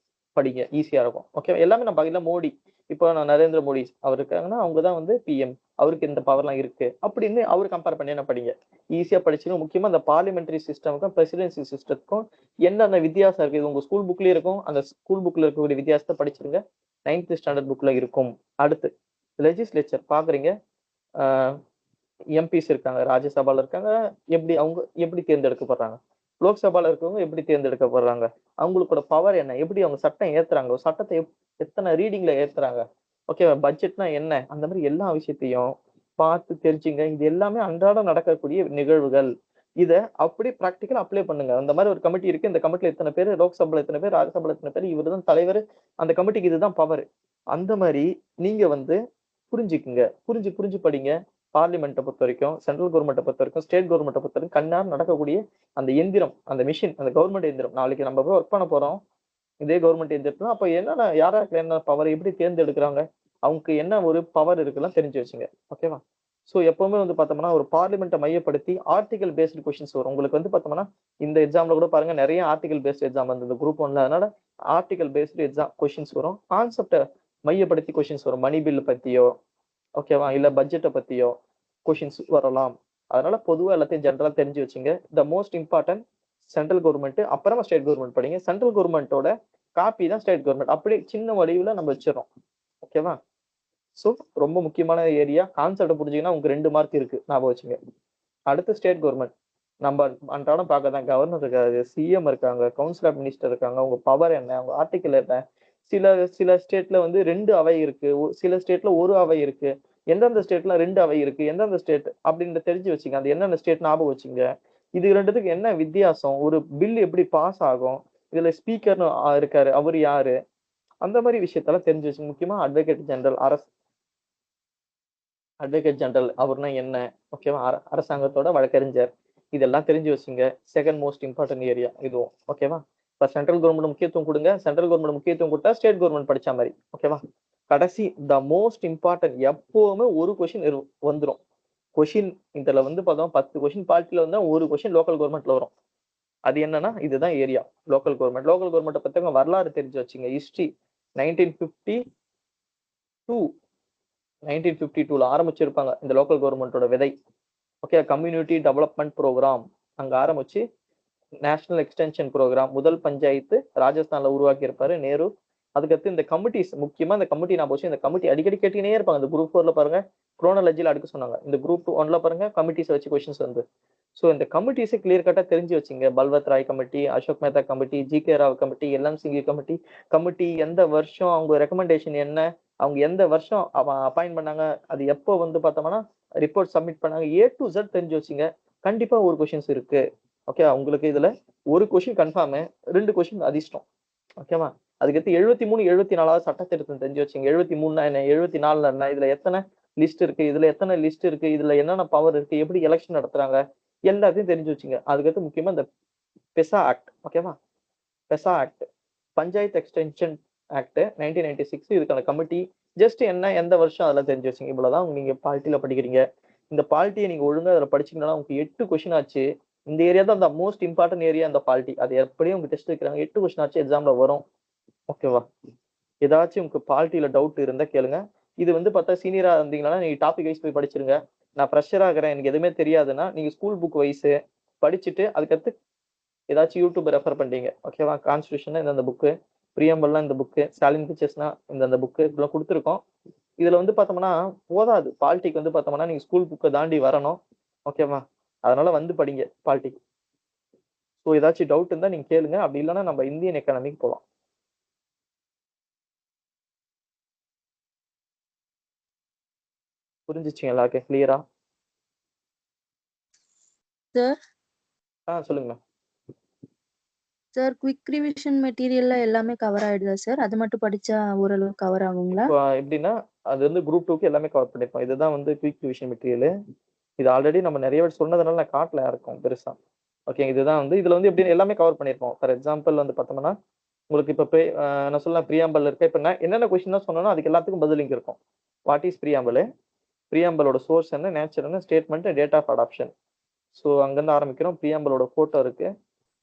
படிங்க. ஈஸியா இருக்கும். ஓகே. எல்லாமே நம்ம இல்ல மோடி. இப்போ நான் நரேந்திர மோடி அவர் இருக்காங்கன்னா, அவங்க தான் வந்து பிஎம். அவருக்கு இந்த பவர்லாம் இருக்கு. அப்படின்னு அவரு கம்பேர் பண்ணி என்ன படிங்க. ஈஸியா படிச்சுங்க. முக்கியமா இந்த பார்லிமெண்டரி சிஸ்டமுக்கும், பிரசிடென்சி சிஸ்டத்துக்கும் என்னென்ன வித்தியாசம் இருக்கு. இது உங்க ஸ்கூல் புக்லயே இருக்கும். அந்த ஸ்கூல் புக்ல இருக்கக்கூடிய வித்தியாசத்த படிச்சிருங்க. 9th ஸ்டாண்டர்ட் புக்ல இருக்கும். அடுத்து லெஜிஸ்லேச்சர் பாக்குறீங்க. ஆ எம்பிஸ் இருக்காங்க. ராஜ்யசபால இருக்காங்க. அவங்க எப்படி தேர்ந்தெடுக்கப்படுறாங்க? லோக்சபால இருக்கவங்க எப்படி தேர்ந்தெடுக்கப்படுறாங்க? அவங்களோட பவர் என்ன? எப்படி அவங்க சட்டம் ஏத்துறாங்க? ஒரு சட்டத்த எத்தன ரீடிங்ல ஏத்துறாங்க? ஓகேவா? பட்ஜெட்னா என்ன? அந்த மாரி எல்லா விஷயத்தையும் பார்த்து தெரிஞ்சுங்க. இது எல்லாமே அன்றாடம் நடக்கக்கூடிய நிகழ்வுகள். இத அப்படியே பிராக்டிகலா அப்ளை பண்ணுங்க. அந்த மாரி ஒரு கமிட்டி இருக்கு. இந்த கமிட்டில இத்தன பேரு, லோக்சபால இத்தன பேர், ராஜ்யசபால இத்தன பேர், இவரு தான் தலைவரு. அந்த கமிட்டிக்கு இதுதான் பவர். அந்த மாரி நீங்க வந்து புரிஞ்சுக்குங்க. புரிஞ்சு புரிஞ்சு படிங்க. பார்லிமெண்ட்ட பொறுத்தவரைக்கும், சென்ட்ரல் கவர்மெண்ட்ட பொறுத்தவரைக்கும், ஸ்டேட் கவர்மெண்ட்ட பொறுத்தவரைக்கும் கண்ணார நடக்கக்கூடிய அந்த எந்திரம், அந்த மெஷின், அந்த கவர்மெண்ட் எந்திரம். நாளைக்கு நம்ம போய் ஒர்க் பண்ண போறோம். இதே கவர்மெண்ட் எந்திரத்துல அப்ப என்னென்ன யாராருக்கு என்ன பவர் எப்படி தேர்ந்தெடுக்குறாங்க? அவங்களுக்கு என்ன ஒரு பவர் இருக்குல்லாம் தெரிஞ்சு வச்சுங்க. ஓகேவா? சோ எப்பவுமே வந்து பார்த்தோம்னா, ஒரு பார்லிமெண்ட்ட மையப்படுத்தி ஆர்டிகல் பேஸ்டு கொஸ்டின்ஸ் வரும். உங்களுக்கு வந்து பார்த்தோம்னா, இந்த எக்ஸாம்ல கூட பாருங்க நெறைய ஆர்டிகல் பேஸ்டு எக்ஸாம் வந்தது குரூப் 1ல. அதனால ஆர்டிகல் பேஸ்டு எக்ஸாம் கொஸ்டின்ஸ் வரும். கான்செப்ட்ட மையப்படுத்தி கொஸ்டின்ஸ் வரும். மணி பில் பத்தியோ, ஓகேவா? இல்ல பட்ஜெட்ட பத்தியோ கொஸ்டின்ஸ் வரலாம். அதனால பொதுவா எல்லாத்தையும் ஜெனரலா தெரிஞ்சு வச்சுங்க. த மோஸ்ட் இம்பார்ட்டன்ட் சென்ட்ரல் கவர்மெண்ட், அப்புறமா ஸ்டேட் கவர்மெண்ட் படிங்க. சென்ட்ரல் கவர்மெண்ட்டோட காப்பி தான் ஸ்டேட் கவர்மெண்ட். அப்படியே சின்ன வடிவுல நம்ம வச்சிடறோம். ஓகேவா? சோ ரொம்ப முக்கியமான ஏரியா. கான்செப்ட்ட புரிஞ்சீங்கன்னா உங்களுக்கு 2 மார்க் இருக்கு. ஞாபகம் வச்சுங்க. அடுத்து ஸ்டேட் கவர்மெண்ட். நம்ம அன்றாடம் பார்க்கதான் கவர்னர் இருக்காரு, சிஎம் இருக்காங்க, கவுன்சில் ஆஃப் மினிஸ்டர் இருக்காங்க. உங்க பவர் என்ன? உங்க ஆர்டிகல் என்ன? சில சில ஸ்டேட்ல வந்து 2 அவை இருக்கு. சில ஸ்டேட்ல 1 அவை இருக்கு. எந்தெந்த ஸ்டேட்ல 2 அவை இருக்கு? எந்தெந்த ஸ்டேட் அப்படின்னு தெரிஞ்சு வச்சுங்க. அது என்னென்ன ஸ்டேட் ஞாபகம் வச்சுங்க. இது 2த்துக்கு என்ன வித்தியாசம்? ஒரு பில் எப்படி பாஸ் ஆகும்? இதுல ஸ்பீக்கர்னு இருக்காரு. அவரு யாரு? அந்த மாரி விஷயத்தெல்லாம் தெரிஞ்சு வச்சுங்க. முக்கியமா அட்வொகேட் ஜெனரல், அட்வொகேட் ஜெனரல் அவர்னா என்ன? ஓகேவா? அரசாங்கத்தோட வழக்கறிஞர். இதெல்லாம் தெரிஞ்சு வச்சுங்க. செகண்ட் மோஸ்ட் இம்பார்ட்டன்ட் ஏரியா இதுவும். ஓகேவா? இப்ப சென்ட்ரல் கவர்மெண்ட் முக்கியத்துவம் குடுங்க. சென்ட்ரல் கவர்மெண்ட் முக்கியத்துவம் குடுத்தா ஸ்டேட் கவர்மெண்ட் படிச்ச மாரி. ஓகேவா? கடைசி த மோஸ்ட் இம்பார்ட்டன்ட் எப்பவுமே ஒரு கொஸ்டின் வந்துரும். கொஸ்டின் இதுல வந்து பார்த்தோம் 10 கொஸ்டின் பாலிட்டில வந்தா ஒரு கொஸ்டின் லோக்கல் கவர்மெண்ட்ல வரும். அது என்னன்னா இதுதான் ஏரியா. Local government. லோக்கல் கவர்மெண்ட்ட பத்தின வரலாறு தெரிஞ்சு வச்சுங்க. ஹிஸ்டரி 1952 1952ல ஆரம்பிச்சிருப்பாங்க இந்த லோக்கல் கவர்மெண்டோட விதை. ஓகே. கம்யூனிட்டி டெவலப்மெண்ட் ப்ரோக்ராம் அங்க ஆரம்பிச்சு நேஷனல் எக்ஸ்டென்ஷன் ப்ரோக்ராம் முதல் பஞ்சாயத்து ராஜஸ்தான்ல உருவாக்கி இருப்பாரு நேரு. அதுக்கடுத்து இந்த கமிட்டிஸ் முக்கியமா இந்த கமிட்டி நான் போச்சு. இந்த கமிட்டி அடிக்கடி கேட்டுனே இருப்பாங்க. இந்த குரூப் 4ல பாருங்க குரோனாலஜில அடுக்க சொன்னாங்க. இந்த குரூப் 1ல பாருங்க கமிட்டிஸ் வச்சு கொஸ்டின்ஸ் வந்து. சோ இந்த கமிட்டிஸை கிளியர் கட்டா தெரிஞ்சு வச்சுங்க. Balwant Rai committee, Ashok Mehta committee, G K. Rao committee, L M. Singhvi committee. Committee எந்த வருஷம் அவங்க ரெக்கமெண்டேஷன் என்ன? அவங்க எந்த வருஷம் அப்பாயிண்ட் பண்ணாங்க? அது எப்போ வந்து பார்த்தோம்னா ரிப்போர்ட் சப்மிட் பண்ணாங்க? ஏ டு இசட் தெரிஞ்சு வச்சுங்க. கண்டிப்பா ஒரு கொஸ்டின்ஸ் இருக்கு. ஓகே. உங்களுக்கு இதுல ஒரு கொஸ்டின் கன்ஃபார்ம், 2 கொஸ்டின் அதிர்ஷ்டம். ஓகேவா? அதுக்கடுத்து 73, 74வது சட்ட திருத்தம் தெரிஞ்சு வச்சுங்க. 73னா என்ன? 74னா என்ன? இதுல எத்தனை லிஸ்ட் இருக்கு? இதுல எத்தனை லிஸ்ட் இருக்கு? இதுல என்னென்ன பவர் இருக்கு? எப்படி எலெக்ஷன் நடத்துறாங்க? எல்லாத்தையும் தெரிஞ்சு வச்சுங்க. அதுக்கடுத்து முக்கியமா இந்த பெசா ஆக்ட். ஓகேவா? PESA act. Panchayat extension act 1996 இதுக்கான கமிட்டி ஜஸ்ட் என்ன எந்த வருஷம் அதெல்லாம் தெரிஞ்சு வச்சுங்க. இவ்வளவுதான் நீங்க பாலிட்டில படிக்கிறீங்க. இந்த பாலிட்டியை நீங்க ஒழுங்கா அதுல படிச்சீங்கன்னா உங்களுக்கு 8 கொஸ்டின் ஆச்சு. இந்த ஏரியா தான் அந்த மோஸ்ட் இம்பார்ட்டன்ட் ஏரியா இந்த பாலிட்டி. அது எப்படியும் உங்க டெஸ்ட் வைக்கிறாங்க. 8 கொஸ்டின் ஆச்சு எக்ஸாம்ல வரும். ஓகேவா? ஏதாச்சும் உங்களுக்கு பாலிட்டியில டவுட் இருந்தா கேளுங்க. இது வந்து பார்த்தா சீனியரா இருந்தீங்கன்னா நீங்க டாபிக் வைஸ் போய் படிச்சிருங்க. நான் ஃப்ரெஷரா இருக்கிறேன் எனக்கு எதுவுமே தெரியாதுன்னா நீங்க ஸ்கூல் புக் வைஸ் படிச்சுட்டு அதுக்கடுத்து ஏதாச்சும் யூடியூப் ரெஃபர் பண்றீங்க, ஓகேவா? கான்ஸ்டியூஷன் இந்த புக்கு, பிரியம்பல்லாம் இந்த புக்கு, ஸ்டாலின் பிக்சர்ஸ்னா இந்த புக்கு இப்பெல்லாம் கொடுத்துருக்கோம். இதுல வந்து பார்த்தோம்னா போதாது. பாலிடிக் வந்து பார்த்தோம்னா நீங்க ஸ்கூல் புக்கை தாண்டி வரணும், ஓகேவா? அதனால வந்து படிங்க பாலிடிக். ஸோ ஏதாச்சும் டவுட் இருந்தா நீங்க கேளுங்க, அப்படி இல்லைன்னா நம்ம இந்தியன் எக்கானமிக்கு போகலாம். புரிஞ்சிச்சுங்க எல்லாருக்கும் கிளியரா? சார் சொல்லுங்க. சார் குவிக் ரிவிஷன் மெட்டீரியல்ல எல்லாமே கவர் ஆயிடுதா சார்? அது மட்டும் படிச்சா ஓரளவு கவர் ஆகுங்களா? இப்போ எப்படின்னா அது வந்து குரூப் 2க்கு எல்லாமே கவர் பண்ணிருப்போம். இதுதான் வந்து குயிக் ரிவிஷன் மெட்டீரியல். இது ஆல்ரெடி நம்ம நிறைய பேர் சொன்னதுனால நான் காட்டல இருக்கும் பெருசா. ஓகே, இதுதான் வந்து இதுல வந்து எப்படி எல்லாமே கவர் பண்ணிருப்போம். ஃபார் எக்ஸாம்பிள் வந்து பார்த்தோம்னா உங்களுக்கு இப்போ நான் சொல்லலாம் பிரியாம்பல் இருக்கு. இப்போ நான் என்னென்ன கொஸ்டின் தான் சொன்னோம் அதுக்கு எல்லாத்துக்கும் பதில் இங்க இருக்கும். வாட் இஸ் பிரியாம்பல், பிரியாம்பலோட சோர்ஸ் என்ன, நேச்சர் என்ன, statement, date of adoption. So அங்கேருந்து ஆரம்பிக்கிறோம். பிரியாம்பலோட ஃபோட்டோ இருக்கு,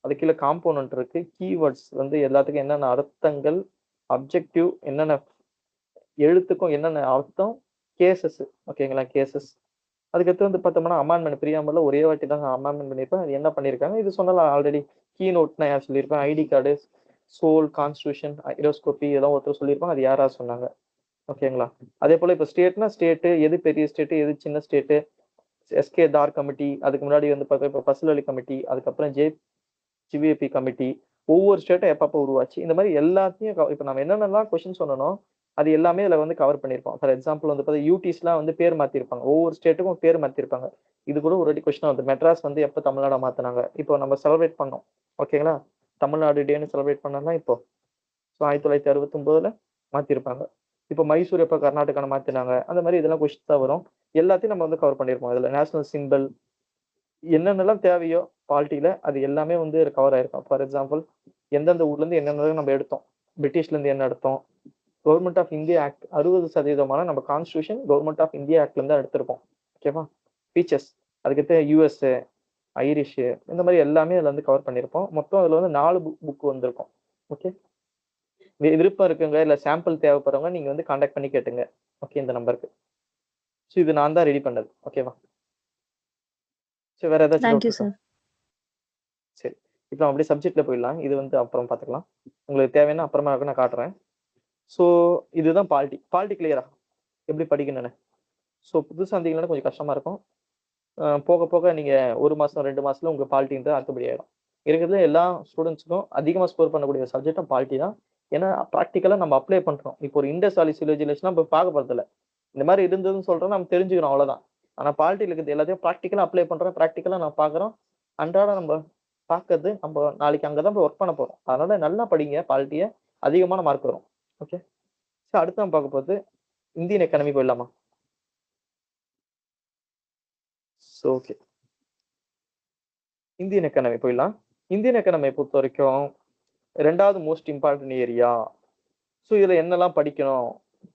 அது கீழே காம்போனன்ட் இருக்கு, கீவேர்ட்ஸ் வந்து எல்லாத்துக்கும் என்னென்ன அர்த்தங்கள், அப்ஜெக்டிவ் என்னென்ன எழுத்துக்கும் என்னென்ன அர்த்தம், கேசஸ், ஓகேங்களா? கேசஸ். அதுக்கடுத்து வந்து பார்த்தோம்னா அமெண்ட்மெண்ட், பிரியாம்பல்ல ஒரே வாட்டி தான் அமெண்ட்மெண்ட் பண்ணியிருப்பேன். அது என்ன பண்ணியிருக்காங்க இது சொன்னலாம் ஆல்ரெடி. கீ நோட் நான் யார் சொல்லியிருப்பேன், ஐடி கார்டு, சோல், கான்ஸ்டியூஷன், ஐரோஸ்கோபி இதெல்லாம் ஒருத்தர் சொல்லியிருப்பாங்க, அது யாரா சொன்னாங்க, ஓகேங்களா? அதே போல இப்போ ஸ்டேட்னா ஸ்டேட்டு எது பெரிய ஸ்டேட்டு எது சின்ன ஸ்டேட்டு, எஸ்கே தார் கமிட்டி, அதுக்கு முன்னாடி வந்து பார்த்தா இப்போ பசுலலி கமிட்டி, அதுக்கப்புறம் ஜிவிஏபி கமிட்டி, ஒவ்வொரு ஸ்டேட்டும் எப்பப்போ உருவாச்சு, இந்த மாதிரி எல்லாத்தையும் இப்போ நம்ம என்னென்னலாம் கொஸ்டின் சொன்னோம் அது எல்லாமே இதுல வந்து கவர் பண்ணியிருப்போம். ஃபார் எக்ஸாம்பிள் வந்து பார்த்தா யூடிஸ்லாம் வந்து பேர் மாத்திருப்பாங்க, ஒவ்வொரு ஸ்டேட்டுக்கும் பேர் மாத்திருப்பாங்க. இது கூட ஒரு வாட்டி கொஸ்டின் வந்து மெட்ராஸ் வந்து எப்போ தமிழ்நாடா மாத்தினாங்க, இப்போ நம்ம செலிப்ரேட் பண்ணோம், ஓகேங்களா? தமிழ்நாடு டேன்னு செலிப்ரேட் பண்ணோம்னா இப்போ 1969ல மாத்திருப்பாங்க. இப்போ மைசூர் எப்போ கர்நாடகான மாத்தினாங்க, அந்த மாதிரி இதெல்லாம் கொஸ்டின் தான் வரும். எல்லாத்தையும் நம்ம வந்து கவர் பண்ணியிருப்போம். இதுல நேஷனல் சிம்பிள் என்னென்னலாம் தேவையோ பாலிட்டியில அது எல்லாமே வந்து கவர் ஆயிருக்கும். ஃபார் எக்ஸாம்பிள் எந்தெந்த ஊர்ல இருந்து என்னென்ன நம்ம எடுத்தோம், பிரிட்டிஷ்ல இருந்து என்ன எடுத்தோம், கவர்மெண்ட் ஆஃப் இந்தியா ஆக்ட் 60% நம்ம கான்ஸ்டியூஷன் கவர்மெண்ட் ஆஃப் இந்தியா ஆக்ட்ல இருந்து எடுத்திருப்போம், ஓகேவா? ஃபீச்சர்ஸ் அதுக்கடுத்து யூஎஸ், ஐரிஷ், இந்த மாதிரி எல்லாமே அதுல வந்து கவர் பண்ணியிருப்போம். மொத்தம் அதுல வந்து 4 புக் வந்திருக்கும். ஓகே, விருப்பம் இருக்குங்க இல்ல சாம்பிள் தேவைப்படுறவங்க நீங்க வந்து கான்டாக்ட் பண்ணி கேட்டுங்க, ஓகே, இந்த நம்பருக்கு. ஸோ இது நான் தான் ரெடி பண்ணது, ஓகேவா? சரி, வேற ஏதாச்சும் டவுட் தேங்க்யூ இருக்கா? சார். சரி, இப்போ அப்படியே சப்ஜெக்ட்ல போயிடலாம். இது வந்து அப்புறம் பார்த்துக்கலாம், உங்களுக்கு தேவைன்னா அப்புறமா நான் காட்டுறேன். ஸோ இதுதான் பாலிட்டி கிளியரா எப்படி படிக்கணும்னு. ஸோ புதுசாக இருந்தீங்கன்னா கொஞ்சம் கஷ்டமா இருக்கும். போக போக நீங்க 1 மாசம் 2 மாசத்துல உங்க பாலிட்டின்றது அத்துப்படி ஆயிடும். இருக்கிறதுல எல்லா ஸ்டூடெண்ட்ஸுக்கும் அதிகமா ஸ்கோர் பண்ணக்கூடிய சப்ஜெக்டும் பாலிட்டி தான். ஏன்னா ப்ராக்டிக்கலா நம்ம அப்ளை பண்றோம். இப்போ ஒரு இண்டஸ் வேலி சிவிலைசேஷன் நம்ம பார்க்க போறதில்ல, இந்த மாதிரி இருந்ததுன்னு சொல்றோம், நம்ம தெரிஞ்சுக்கிறோம், அவ்வளவுதான். ஆனா பாலிட்டியில் இருக்கிறது எல்லாத்தையும் ப்ராக்டிக்கலா அப்ளை பண்றோம், ப்ராக்டிக்கலா நான் பாக்குறோம். அன்றாட நம்ம பார்க்கறது, நம்ம நாளைக்கு அங்கதான் போய் ஒர்க் பண்ண போறோம். அதனால நல்லா படிங்க பாலிட்டியை, அதிகமான மார்க் வரும். ஓகே, சார் அடுத்து நம்ம பார்க்க போகுது இந்தியன் எக்கானமி போயிடலாமா? ஓகே, இந்தியன் எக்கானமி போயிடலாம். இந்தியன் எக்கானமியை பொறுத்த வரைக்கும் 2வது மோஸ்ட் இம்பார்ட்டன்ட் ஏரியா. ஸோ இதுல என்னெல்லாம் படிக்கணும்,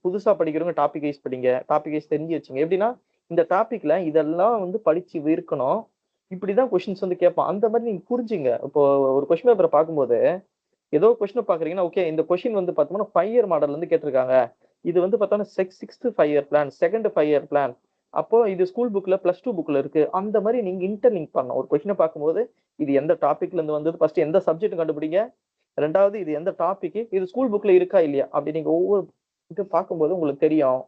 புதுசா படிக்கிறவங்க டாபிக் வைஸ் படிங்க, டாபிக் வைஸ் தெரிஞ்சு வச்சுங்க. எப்படின்னா இந்த டாபிக்ல இதெல்லாம் வந்து படிச்சு இருக்கணும், இப்படிதான் கொஸ்டின்ஸ் வந்து கேட்பான், அந்த மாதிரி நீங்க புரிஞ்சுங்க. இப்போ ஒரு கொஸ்டின் பேப்பரை பார்க்கும்போது ஏதோ கொஸ்டின் பாக்குறீங்கன்னா ஓகே, இந்த கொஸ்டின் வந்து பார்த்தோம்னா 5 இயர் மாடல் வந்து கேட்டிருக்காங்க, இது வந்து பார்த்தோம்னா 6th 5 year plan, 2nd 5 year plan, அப்போ இது ஸ்கூல் புக்ல +2 புக்ல இருக்கு, அந்த மாதிரி நீங்க இன்டர்லிங்க் பண்ணணும். ஒரு கொஸ்டினை பார்க்கும்போது இது எந்த டாபிக்ல இருந்து வந்தது, ஃபர்ஸ்ட் எந்த சப்ஜெக்ட் கண்டுபிடிங்க, 2வது இது எந்த டாபிக், இது ஸ்கூல் புக்ல இருக்கா இல்லையா, அப்படி நீங்க ஒவ்வொரு இது பார்க்கும்போது உங்களுக்கு தெரியும்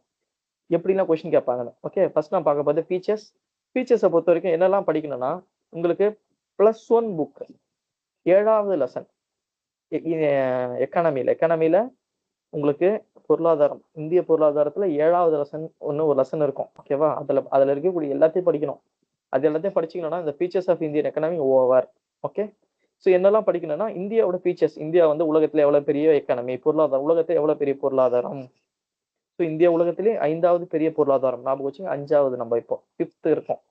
எப்படிலாம் கொஸ்டின் கேட்பாங்கன்னு. ஓகே, ஃபர்ஸ்ட் நான் பார்க்க போது ஃபீச்சர்ஸ். ஃபீச்சர்ஸை பொறுத்த வரைக்கும் என்னெல்லாம் படிக்கணும்னா உங்களுக்கு +1 புக் 7வது லெசன் எக்கானமில உங்களுக்கு பொருளாதாரம், இந்திய பொருளாதாரத்துல 7வது லெசன் ஒரு லெசன் இருக்கும், ஓகேவா? அதுல இருக்கக்கூடிய எல்லாத்தையும் படிக்கணும். அது எல்லாத்தையும் படிச்சீங்கன்னா இந்த features of Indian economy over. Okay, so என்னெல்லாம் படிக்கணும்னா இந்தியாவோட ஃபீச்சர்ஸ், இந்தியா வந்து உலகத்துல எவ்வளவு பெரிய எக்கானமி, பொருளாதாரம், உலகத்துல எவ்வளவு பெரிய பொருளாதாரம். ஸோ இந்தியா உலகத்திலே 5வது பெரிய பொருளாதாரம், ஞாபகம் வச்சு 5வது, நம்ம இப்போ 5th இருக்கோம்.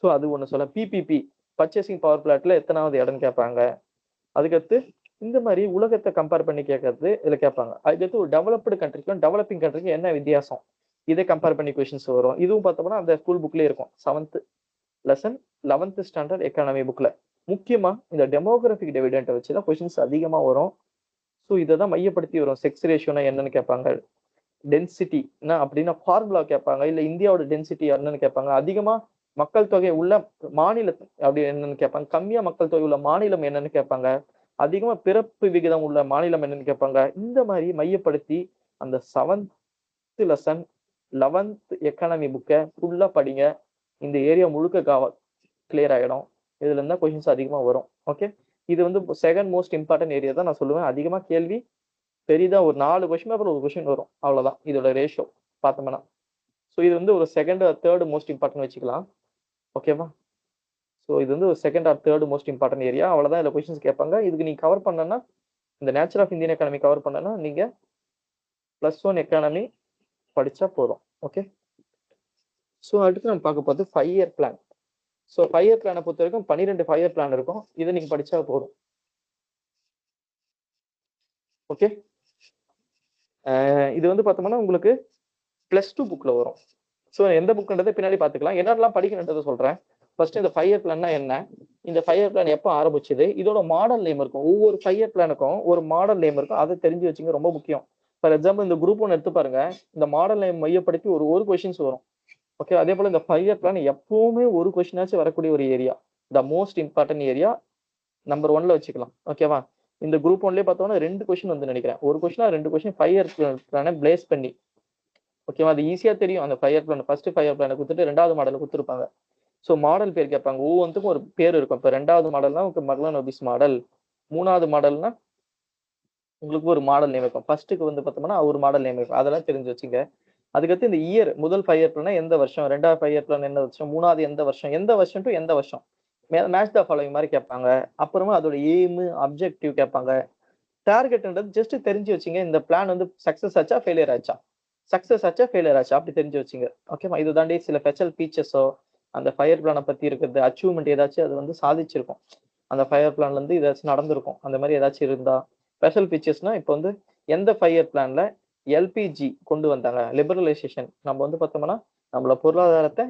ஸோ அது ஒண்ணு சொல்ல. பிபிபி, பர்ச்சேசிங் பவர் பிளாட்ல எத்தனாவது இடம்னு கேட்பாங்க. அதுக்கடுத்து இந்த மாதிரி உலகத்தை கம்பேர் பண்ணி கேட்கறது இதுல கேட்பாங்க. அதுக்கடுத்து ஒரு டெவலப்டு கண்ட்ரிக்கும் டெவலப்பிங் கண்ட்ரிக்கும் என்ன வித்தியாசம், இதை கம்பேர் பண்ணி கொஸ்டின்ஸ் வரும். இதுவும் பார்த்தோம்னா அந்த ஸ்கூல் புக்லயே இருக்கும், 7th lesson 11th standard economy புக்ல. முக்கியமா இந்த டெமோகிராபிக் டிவிடெண்ட் வச்சுதான் கொஸ்டின்ஸ் அதிகமா வரும். ஸோ இதை தான் மையப்படுத்தி வரும். செக்ஸ் ரேஷியோனா என்னன்னு கேட்பாங்க, டென்சிட்டி அப்படின்னா ஃபார்முலா கேட்பாங்க, இல்ல இந்தியாவோட டென்சிட்டி என்னன்னு கேட்பாங்க. அதிகமா மக்கள் தொகை உள்ள மாநிலம் அப்படி என்னன்னு கேட்பாங்க, கம்மியா மக்கள் தொகை உள்ள மாநிலம் என்னன்னு கேட்பாங்க, அதிகமா பிறப்பு விகிதம் உள்ள மாநிலம் என்னன்னு கேட்பாங்க. இந்த மாதிரி மையப்படுத்தி அந்த 7th லெசன் 11th எக்கானமி புக்கை ஃபுல்லா படிங்க. இந்த ஏரியா முழுக்க கிளியர் ஆயிடும். இதுல இருந்தா கொஸ்டின்ஸ் அதிகமா வரும். ஓகே, இது வந்து செகண்ட் மோஸ்ட் இம்பார்ட்டன்ட் ஏரியா தான் நான் சொல்லுவேன். அதிகமா கேள்வி பெரிதா ஒரு 4 கொஸ்டின் அப்புறம் ஒரு கொஸ்டின் வரும், அவ்வளவுதான் இதோட ரேஷியோ பார்த்தோம்னா. ஸோ இது வந்து ஒரு second or third most important வச்சுக்கலாம். ஓகேவா? ஸோ இது வந்து ஒரு second or third most important area, அவ்வளவுதான் இதுல கொஸ்டின்ஸ் கேட்பாங்க. இதுக்கு நீங்க கவர் பண்ணனா, இந்த nature of Indian economy cover பண்ணனா நீங்க +1 எக்கானமி படிச்சா போதும். ஓகே, ஸோ அடுத்து நம்ம பார்க்க போகிறது 5 இயர் பிளான். ஸோ 5 இயர் பிளானை பொறுத்த வரைக்கும் 12 5 இயர் பிளான் இருக்கும். இதை நீங்க படிச்சா போதும். ஓகே, இது வந்து பார்த்தோம்னா உங்களுக்கு +2 புக்ல வரும். ஸோ எந்த புக்ன்றதை பின்னாடி பார்த்துக்கலாம். என்னெல்லாம் படிக்கணுன்றதை சொல்றேன். ஃபர்ஸ்ட் இந்த 5 இயர் பிளான்னா என்ன, இந்த 5 இயர் பிளான் எப்போ ஆரம்பிச்சது, இதோட மாடல் நேம் இருக்கும். ஒவ்வொரு 5 இயர் பிளானுக்கும் ஒரு மாடல் நேம் இருக்கும். அதை தெரிஞ்சு வச்சுங்க, ரொம்ப முக்கியம். ஃபார் எக்ஸாம்பிள் இந்த குரூப் 1 எடுத்து பாருங்க, இந்த மாடல் நேம் மையப்படுத்தி ஒரு கொஸ்டின்ஸ் வரும். ஓகே, அதே போல இந்த 5 இயர் பிளான் எப்பவுமே ஒரு கொஸ்டினாச்சும் வரக்கூடிய ஒரு area, the most important area number 1ல வச்சுக்கலாம். ஓகேவா? இந்த குரூப் 1லயே பார்த்தோம்னா 2 கொஸ்டின் வந்து நினைக்கிறேன், ஒரு கொஸ்டினா 2 கொஸ்டின் 5 இயர் பிளானை பிளேஸ் பண்ணி. ஓகேவா? அது ஈஸியா தெரியும். அந்த 5 இயர் பிளான் ஃபர்ஸ்ட் 5 இயர் பிளானை கொடுத்துட்டு 2வது மாடல் கொடுத்துருப்பாங்க. ஸோ மாடல் பேர் கேட்பாங்க, ஒவ்வொன்றுக்கும் ஒரு பேர் இருக்கும். இப்போ 2வது மாடல்னா உங்களுக்கு மர்லானோபிஸ் மாடல், 3வது மாடல்னா உங்களுக்கு ஒரு மாடல் நேம் இருக்கும், ஃபர்ஸ்ட்டுக்கு வந்து பார்த்தோம்னா ஒரு மாடல் நேம் இருக்கும். அதெல்லாம் தெரிஞ்சு வச்சுங்க. அதுக்கடுத்து இந்த இயர், முதல் 5 இயர் பிளான் எந்த வருஷம், 2வது 5 இயர் பிளான் என்ன வருஷம், 3வது எந்த வருஷம் டு எந்த வருஷம், மேட்ச் த ஃபாலோவிங் மாதிரி கேட்பாங்க. அப்புறமா அதோட எய்ம் அப்ஜெக்டிவ் கேட்பாங்க. டார்கெட்ன்றது ஜஸ்ட் தெரிஞ்சு வச்சுங்க, இந்த பிளான் வந்து சக்சஸ் ஆச்சா ஃபெயிலியர் ஆச்சா, சக்சஸ் ஆச்சா ஃபெயிலியர் ஆச்சா, அப்படி தெரிஞ்சு வச்சுங்க. ஓகேவா? இது தாண்டி சில ஸ்பெஷல் ஃபீச்சர்ஸோ அந்த 5 இயர் பிளானை பத்தி இருக்கிறது அச்சீவ்மெண்ட் ஏதாச்சும் அது வந்து சாதிச்சிருக்கும், அந்த 5 இயர் பிளான்ல இருந்து ஏதாச்சும் நடந்திருக்கும், அந்த மாதிரி ஏதாச்சும் இருந்தா ஸ்பெஷல் ஃபீச்சர்ஸ்னா, இப்போ வந்து எந்த 5 இயர் பிளான்ல எல்பிஜி கொண்டு வந்தாங்க, லிபரலைசேஷன், நம்ம வந்து பார்த்தோம்னா நம்மள பொருளாதாரத்தை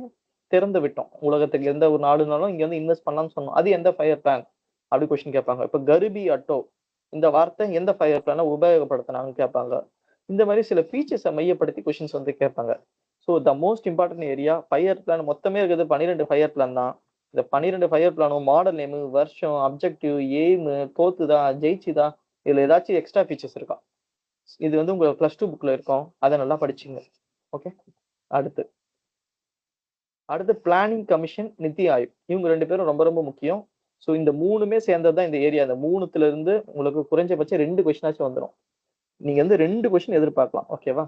திறந்து விட்டோம், உலகத்துக்கு எந்த ஒரு நாடுனாலும் இங்க வந்து இன்வெஸ்ட் பண்ணலாம்னு சொன்னோம், அது எந்த 5 இயர் பிளான் அப்படி கொஸ்டின் கேட்பாங்க. இப்போ கரிபி அட்டோ இந்த வார்த்தை எந்த 5 இயர் பிளானை உபயோகப்படுத்தினாங்கன்னு கேட்பாங்க. இந்த மாதிரி சில ஃபீச்சர்ஸை மையப்படுத்தி கொஸ்டின்ஸ் வந்து கேட்பாங்க. So the most important area 5 year plan மொத்தமே இருக்குது 12 5 இயர் பிளான் தான். இந்த 12 5 இயர் பிளானும் மாடல் நேமு, வருஷம், அப்ஜெக்டிவ், எய்மு, தோத்துதா ஜெயிச்சுதா, இதுல ஏதாச்சும் எக்ஸ்ட்ரா ஃபீச்சர்ஸ் இருக்கா, இது வந்து உங்க +2 புக்ல இருக்கும். அதை நல்லா படிச்சுங்க. ஓகே, அடுத்து பிளானிங் கமிஷன், நித்தி ஆயோக், இவங்க 2 பேரும் ரொம்ப ரொம்ப முக்கியம். ஸோ இந்த 3மே சேர்ந்ததுதான் இந்த ஏரியா. இந்த 3த்துல இருந்து உங்களுக்கு குறைஞ்சபட்சம் 2 கொஸ்டினாச்சும் வந்துடும். நீங்க வந்து 2 கொஸ்டின் எதிர்பார்க்கலாம். ஓகேவா?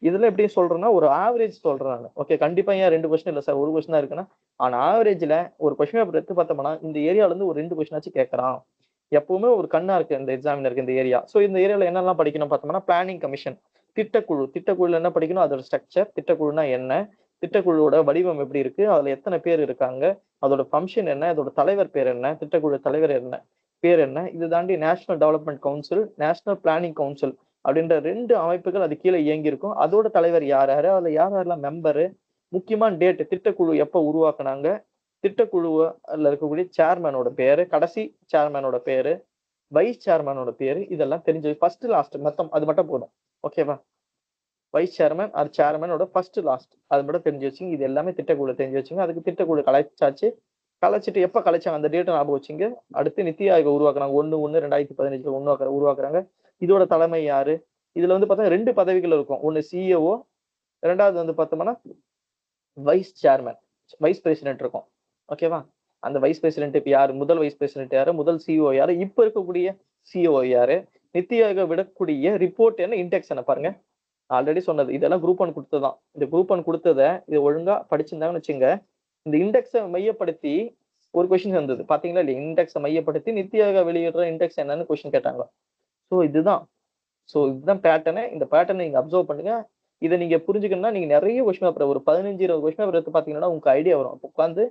இதுல எப்படி சொல்றேன்னா, ஒரு ஆவரேஜ் சொல்றேன் நான். ஓகே, கண்டிப்பா ஏன் 2 கொஸ்டின் இல்ல சார், ஒரு கொஸ்டின் தான் இருக்குன்னா, ஆனா ஆவரேஜ்ல ஒரு கொஸ்டின் பேப்பர் எடுத்து பார்த்தோம்னா இந்த ஏரியால இருந்து ஒரு 2 கொஸ்டினாச்சும் கேட்கறான். எப்பவுமே ஒரு கண்ணா இருக்கு இந்த எக்ஸாமினருக்கு இந்த ஏரியா. ஸோ இந்த ஏரியால என்னெல்லாம் படிக்கணும் பார்த்தோம்னா, பிளானிங் கமிஷன், திட்டக்குழு என்ன படிக்கணும், அதோட ஸ்ட்ரக்சர், திட்டக்குழுனா என்ன, திட்டக்குழுவோட வடிவம் எப்படி இருக்கு, அதுல எத்தனை பேர் இருக்காங்க, அதோட ஃபங்க்ஷன் என்ன, அதோட தலைவர் பேர் என்ன, திட்டக்குழு தலைவர் என்ன பேர் என்ன, இது தாண்டி national development council, national planning council அப்படின்ற 2 அமைப்புகள் அது கீழே இயங்கி இருக்கும். அதோட தலைவர் யார் யாரு, அதுல யார் யாரெல்லாம் மெம்பரு, முக்கியமான டேட், திட்டக்குழு எப்ப உருவாக்குனாங்க, திட்டக்குழுல இருக்கக்கூடிய சேர்மேனோட பேரு, கடைசி சேர்மேனோட பேரு, வைஸ் சேர்மேனோட பேரு, இதெல்லாம் தெரிஞ்சு ஃபர்ஸ்ட் லாஸ்ட் மொத்தம் அது மட்டும் போதும். ஓகேவா? வைஸ் சேர்மேன் ஆர் சேர்மேனோட ஃபர்ஸ்ட் லாஸ்ட் அது மட்டும் தெரிஞ்சு வச்சுங்க. இது எல்லாமே திட்டக்குழு தெரிஞ்சு வச்சுங்க. அதுக்கு திட்டக்குழு கலைச்சாச்சு. கலைச்சிட்டு எப்ப கலைச்சாங்க அந்த டேட்டை ஞாபகம் வச்சுங்க. அடுத்து நித்தி ஆயோக் உருவாக்குறாங்க 1/1/2015 உருவாக்குறாங்க. இதோட தலைமை யாரு, இதுல வந்து பார்த்தா 2 பதவிகள் இருக்கும். ஒன்னு சிஇஓ, 2வது வந்து பார்த்தோம்னா வைஸ் சேர்மேன், வைஸ் பிரசிடென்ட் இருக்கும். ஓகேவா? அந்த வைஸ் பிரசிடென்ட் இப்ப யாரு, முதல் வைஸ் பிரசிடென்ட் யாரு, முதல் சிஇஓ யாரு, இப்ப இருக்கக்கூடிய சிஇஓ யாரு, நித்தி ஆயோக் விடக்கூடிய ரிப்போர்ட் என்ன, இன்டெக்ஸ் என்ன பாருங்க. ஆல்ரெடி சொன்னது இதெல்லாம் குரூப் 1 கொடுத்ததான். இந்த குரூப் 1 கொடுத்ததை இது ஒழுங்கா படிச்சிருந்தாங்கன்னு வச்சுங்க, இந்த இண்டெக்ஸை மையப்படுத்தி ஒரு கொஸ்டின் வந்தது பாத்தீங்களா இல்லையா, இண்டெக்ஸை மையப்படுத்தி நித்தி ஆயோக் வெளியிடுற இண்டெக்ஸ் என்னன்னு கொஸ்டின் கேட்டாங்க. ஸோ இதுதான் பேட்டர்னு. இந்த பேட்டர்னை நீங்க அப்சர்வ் பண்ணுங்க. இதை நீங்க புரிஞ்சுக்கணும்னா நீங்க நிறைய கொஸ்டின் பேப்பர் ஒரு 15-20 கொஸ்டின் பேப்பர் எடுத்து பாத்தீங்கன்னா உங்களுக்கு ஐடியா வரும். உட்காந்து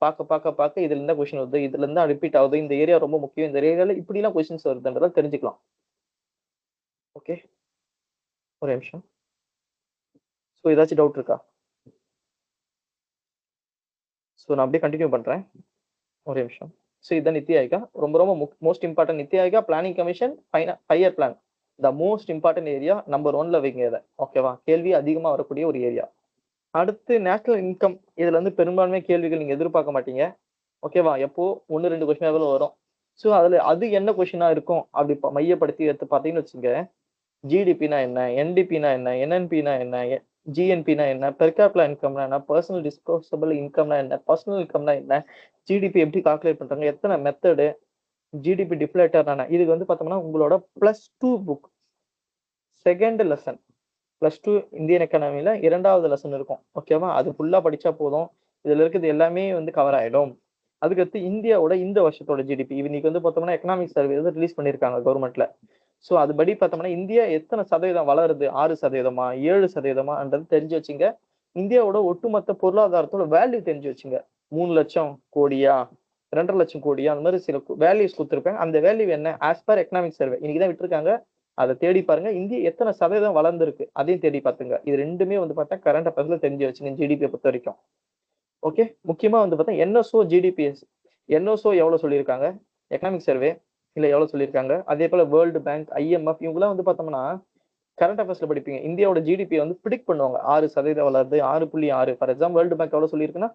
பார்க்க இதுல இருந்தா கொஸ்டின் வருது, இதுல இருந்தா ரிப்பீட் ஆகுது, இந்த ஏரியா ரொம்ப முக்கியம், இந்த ஏரியால இப்படி எல்லாம் கொஸ்டின்ஸ் வருதுன்றத தெரிஞ்சுக்கலாம். ஓகே, ஒரு நிமிஷம். ஸோ ஏதாச்சும் டவுட் இருக்கா? ஸோ நான் அப்படியே கண்டினியூ பண்றேன், ஒரு நிமிஷம். ஸோ இதுதான் நித்தி ஆயோகா, ரொம்ப ரொம்ப மோஸ்ட் இம்பார்ட்டன்ட். நித்தி ஆயோகா, planning commission, 5 year plan, the most important area number 1ல வைங்க இதை. ஓகேவா? கேள்வி அதிகமா வரக்கூடிய ஒரு ஏரியா. அடுத்து நேஷனல் இன்கம். இதுல வந்து பெரும்பான்மை கேள்விகள் நீங்க எதிர்பார்க்க மாட்டீங்க. ஓகேவா? எப்போ 1, 2 கொஸ்டின் வரும். ஸோ அதுல அது என்ன கொஸ்டினா இருக்கும் அப்படி மையப்படுத்தி எடுத்து பார்த்தீங்கன்னு வச்சுங்க. ஜிடிபினா என்ன, என்டிபினா என்ன, என்என்பினா என்ன, ஜிஎன்பினா என்ன, பெர் கேபிட்டல் இன்கம்னா என்ன, பர்சனல் டிஸ்போசபிள் இன்கம்னா என்ன, பர்சனல் இன்கம்னா என்ன, ஜிடிபி எப்படி கால்குலேட் பண்றாங்க, எத்தனை மெத்தடு, ஜிடிபி டிஃப்ளேட்டர் என்ன, இதுக்கு வந்து பார்த்தோம்னா உங்களோட +2 புக் செகண்ட் லெசன் +2 இந்தியன் எக்கானமில 2வது லெசன் இருக்கும். ஓகேவா? அது ஃபுல்லா படிச்சா போதும். இதுல இருக்கிறது எல்லாமே வந்து கவர் ஆயிடும். அதுக்கடுத்து இந்தியாவோட இந்த வருஷத்தோட ஜிடிபி இன்னைக்கு வந்து பார்த்தோம்னா எக்கனாமிக் சர்வே வந்து ரிலீஸ் பண்ணியிருக்காங்க கவர்மெண்ட்ல. ஸோ அதுபடி பார்த்தோம்னா இந்தியா எத்தனை சதவீதம் வளருது, 6%, 7%, தெரிஞ்சு வச்சுங்க. இந்தியாவோட ஒட்டுமொத்த பொருளாதாரத்தோட வேல்யூ தெரிஞ்சு வச்சுங்க. 3 லட்சம் கோடியா, 2.5 லட்சம் கோடியா, அந்த மாதிரி சில வேல்யூஸ் கொடுத்துருப்பேன். அந்த வேல்யூ என்ன ஆஸ் பர் எக்கனாமிக் சர்வே இன்னைக்குதான் விட்டுருக்காங்க. அதை தேடி பாருங்க. இந்தியா எத்தனை சதவீதம் வளர்ந்துருக்கு அதையும் தேடி பார்த்துங்க. இது ரெண்டுமே வந்து பார்த்தா கரண்ட் அஃபேர்ஸ்ல தெரிஞ்சு வச்சுங்க ஜிடிபியை பொறுத்த வரைக்கும். ஓகே, முக்கியமா வந்து பார்த்தா என்எஸ்ஓ ஜிடிபிஎஸ். என்எஸ்ஓ எவ்வளவு சொல்லியிருக்காங்க, எக்கனாமிக் சர்வே இல்ல எவ்வளவு சொல்லியிருக்காங்க, அதே போல வேர்ல்டு பேங்க், ஐஎம்எஃப் இவங்கெல்லாம் வந்து பார்த்தோம்னா கரண்ட் அஃபேர்ஸ்ல படிப்பீங்க. இந்தியாவோட ஜிடிபி வந்து ப்ரிடிக்ட் பண்ணுவாங்க. 6% வளருது, 6.6. ஃபார் எக்ஸாம்பிள் வேர்ல்டு பேங்க் எவ்வளவு சொல்லியிருக்குன்னா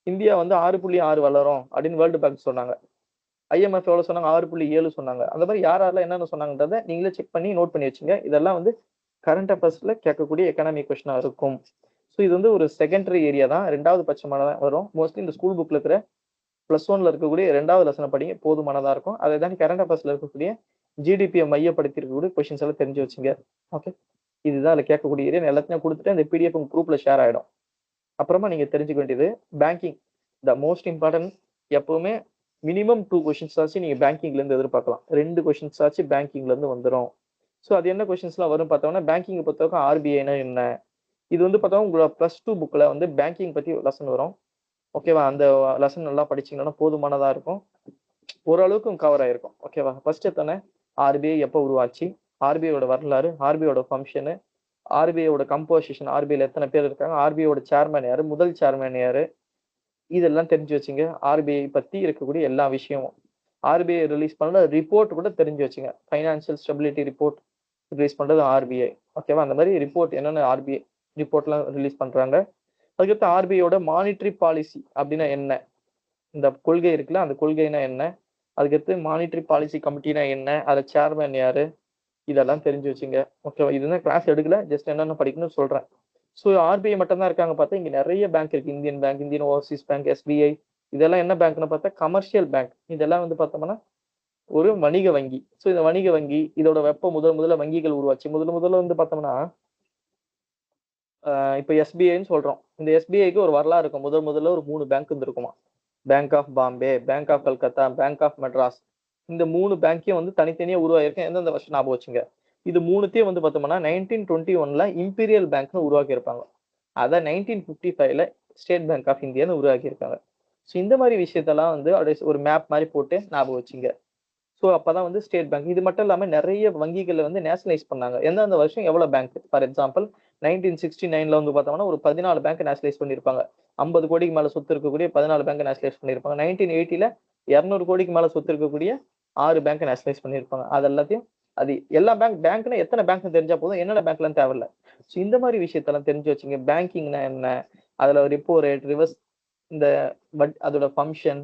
இந்தியா வந்து 6.6 வளரும் அப்படின்னு வேர்ல்டு பேங்க் சொன்னாங்க. ஐஎம்எஃப் எவ்வளவு சொன்னாங்க, 6.7 சொன்னாங்க. அந்த மாதிரி யாரெல்லாம் என்னென்ன சொன்னாங்கன்றத நீங்களே செக் பண்ணி நோட் பண்ணி வச்சுங்க. இதெல்லாம் வந்து கரண்ட் அஃபேர்ஸ்ல கேட்கக்கூடிய எக்கனாமிக் கொஸ்டினா இருக்கும். ஸோ இது வந்து ஒரு செகண்டரி ஏரியா தான், 2வது பட்சமானதான் வரும். மோஸ்ட்லி இந்த ஸ்கூல் புக்ல இருக்கிற +1ல இருக்கக்கூடிய 2வது லெசனை படிங்க, போதுமானதா இருக்கும். அதை தான் கரண்ட் அஃபேர்ஸ்ல இருக்கக்கூடிய ஜிடிபியை மையப்படுத்தி இருக்கக்கூடிய கொஸ்டின்ஸ் எல்லாம் தெரிஞ்சு வச்சுங்க. ஓகே, இதுதான் அதுல கேட்கக்கூடிய ஏரியா. எல்லாத்தையும் கொடுத்துட்டு அந்த பிடிஎஃப் உங்க குரூப்ல ஷேர் ஆயிடும். அப்புறமா நீங்க தெரிஞ்சுக்க வேண்டியது பேங்கிங். த மோஸ்ட் இம்பார்ட்டன்ட். எப்பவுமே மினிமம் 2 கொஸ்டின்ஸ் ஆச்சு நீங்க பேங்கிங்ல இருந்து எதிர்பார்க்கலாம். 2 கொஸ்டின்ஸ் ஆச்சு பேங்கிங்ல இருந்து வந்துடும். ஸோ அது என்ன கொஸ்டின்ஸ்லாம் வரும் பார்த்தோம்னா, பேங்கிங் பொறுத்தவரைக்கும் ஆர்பிஐனா என்ன, இது வந்து பார்த்தா உங்களோட +2 புக்ல வந்து பேங்கிங் பத்தி லெசன் வரும். ஓகேவா? அந்த லெசன் நல்லா படிச்சீங்கன்னா போதுமானதா இருக்கும். ஓரளவுக்கு கவர் ஆயிருக்கும். ஓகேவா? ஃபர்ஸ்ட் எத்தனை, ஆர்பிஐ எப்போ உருவாச்சு, ஆர்பிஐயோட வரலாறு, ஆர்பிஐயோட ஃபங்க்ஷனு, ஆர்பிஐயோட கம்போசிஷன், ஆர்பிஐல எத்தனை பேர் இருக்காங்க, ஆர்பிஐயோட சேர்மன் யாரு, முதல் சேர்மன் யாரு, இதெல்லாம் தெரிஞ்சு வச்சுங்க. ஆர்பிஐ பத்தி இருக்கக்கூடிய எல்லா விஷயமும், ஆர்பிஐ ரிலீஸ் பண்ண ரிப்போர்ட் கூட தெரிஞ்சு வச்சுங்க. ஃபைனான்சியல் ஸ்டெபிலிட்டி ரிப்போர்ட் ரிலீஸ் பண்றது ஆர்பிஐ. ஓகேவா? அந்த மாதிரி ரிப்போர்ட் என்னென்ன ஆர்பிஐ ரிப்போர்ட்லாம் ரிலீஸ் பண்றாங்க. அதுக்கடுத்து ஆர்பிஐயோட மானிட்டரி பாலிசி அப்படின்னா என்ன, இந்த கொள்கை இருக்குல்ல அந்த கொள்கைனா என்ன, அதுக்கடுத்து மானிட்டரி பாலிசி கமிட்டினா என்ன, அதுல சேர்மன் யாரு, இதெல்லாம் தெரிஞ்சு வச்சுங்க. ஓகேவா? இதுதான் கிளாஸ் எடுக்கல, ஜஸ்ட் என்னென்ன படிக்கணும்னு சொல்றேன். ஸோ ஆர்பிஐ மட்டும் தான் இருக்காங்க பார்த்தா இங்க நிறைய பேங்க் இருக்கு. Indian bank, Indian Overseas bank, SBI, இதெல்லாம் என்ன பேங்க்னு பார்த்தா கமர்ஷியல் பேங்க். இதெல்லாம் வந்து பார்த்தோம்னா ஒரு வணிக வங்கி. ஸோ இந்த வணிக வங்கி இதோட முதல்ல வங்கிகள் உருவாச்சு. முதல்ல வந்து பார்த்தோம்னா இப்போ எஸ்பிஐன்னு சொல்றோம். இந்த எஸ்பிஐக்கு ஒரு வரலாறு இருக்கும். முதல்ல ஒரு 3 பேங்க் இருந்திருக்குமா. Bank of Bombay, bank of Calcutta, bank of Madras. இந்த 3 பேங்க்கையும் வந்து தனித்தனியா உருவாகிருக்கும். எந்தெந்த வருஷம் ஞாபகம் வச்சுங்க. இது 3த்தையும் வந்து பார்த்தோம்னா 1921ல இம்பீரியல் பேங்க்னு உருவாக்கி இருப்பாங்க. அதை 1955ல ஸ்டேட் பேங்க் ஆஃப் இந்தியான்னு உருவாக்கி இருக்காங்க. ஸோ இந்த மாதிரி விஷயத்தெல்லாம் வந்து அப்படியே ஒரு மேப் மாதிரி போட்டு ஞாபகம் வச்சுங்க. ஸோ அப்பதான் வந்து ஸ்டேட் பேங்க். இது மட்டும் இல்லாம நிறைய வங்கிகளை வந்து நேஷனலைஸ் பண்ணாங்க. எந்தெந்த வருஷம் எவ்வளவு பேங்க். ஃபார் எக்ஸாம்பிள் 1969ல வந்து பார்த்தோம்னா ஒரு 14 பேங்க் நேஷனலைஸ் பண்ணியிருப்பாங்க. 50 கோடிக்கு மேல சொத்து இருக்கக்கூடிய 14 பேங்க் நேஷனலைஸ் பண்ணியிருப்பாங்க. 1980ல 200 கோடிக்கு மேல சொத்து இருக்கக்கூடிய 6 பேங்க் நேஷனலைஸ் பண்ணியிருப்பாங்க. அது எல்லாத்தையும் அது எல்லா பேங்க்னா எத்தனை பேங்க் தெரிஞ்சா போதும், என்னென்ன பேங்க்லாம் தேவையில்ல. ஸோ இந்த மாதிரி விஷயத்தெல்லாம் தெரிஞ்சு வச்சுங்க. பேங்கிங்னா என்ன, அதுல ரிப்போ ரேட், ரிவர்ஸ், இந்த அதோட ஃபங்க்ஷன்,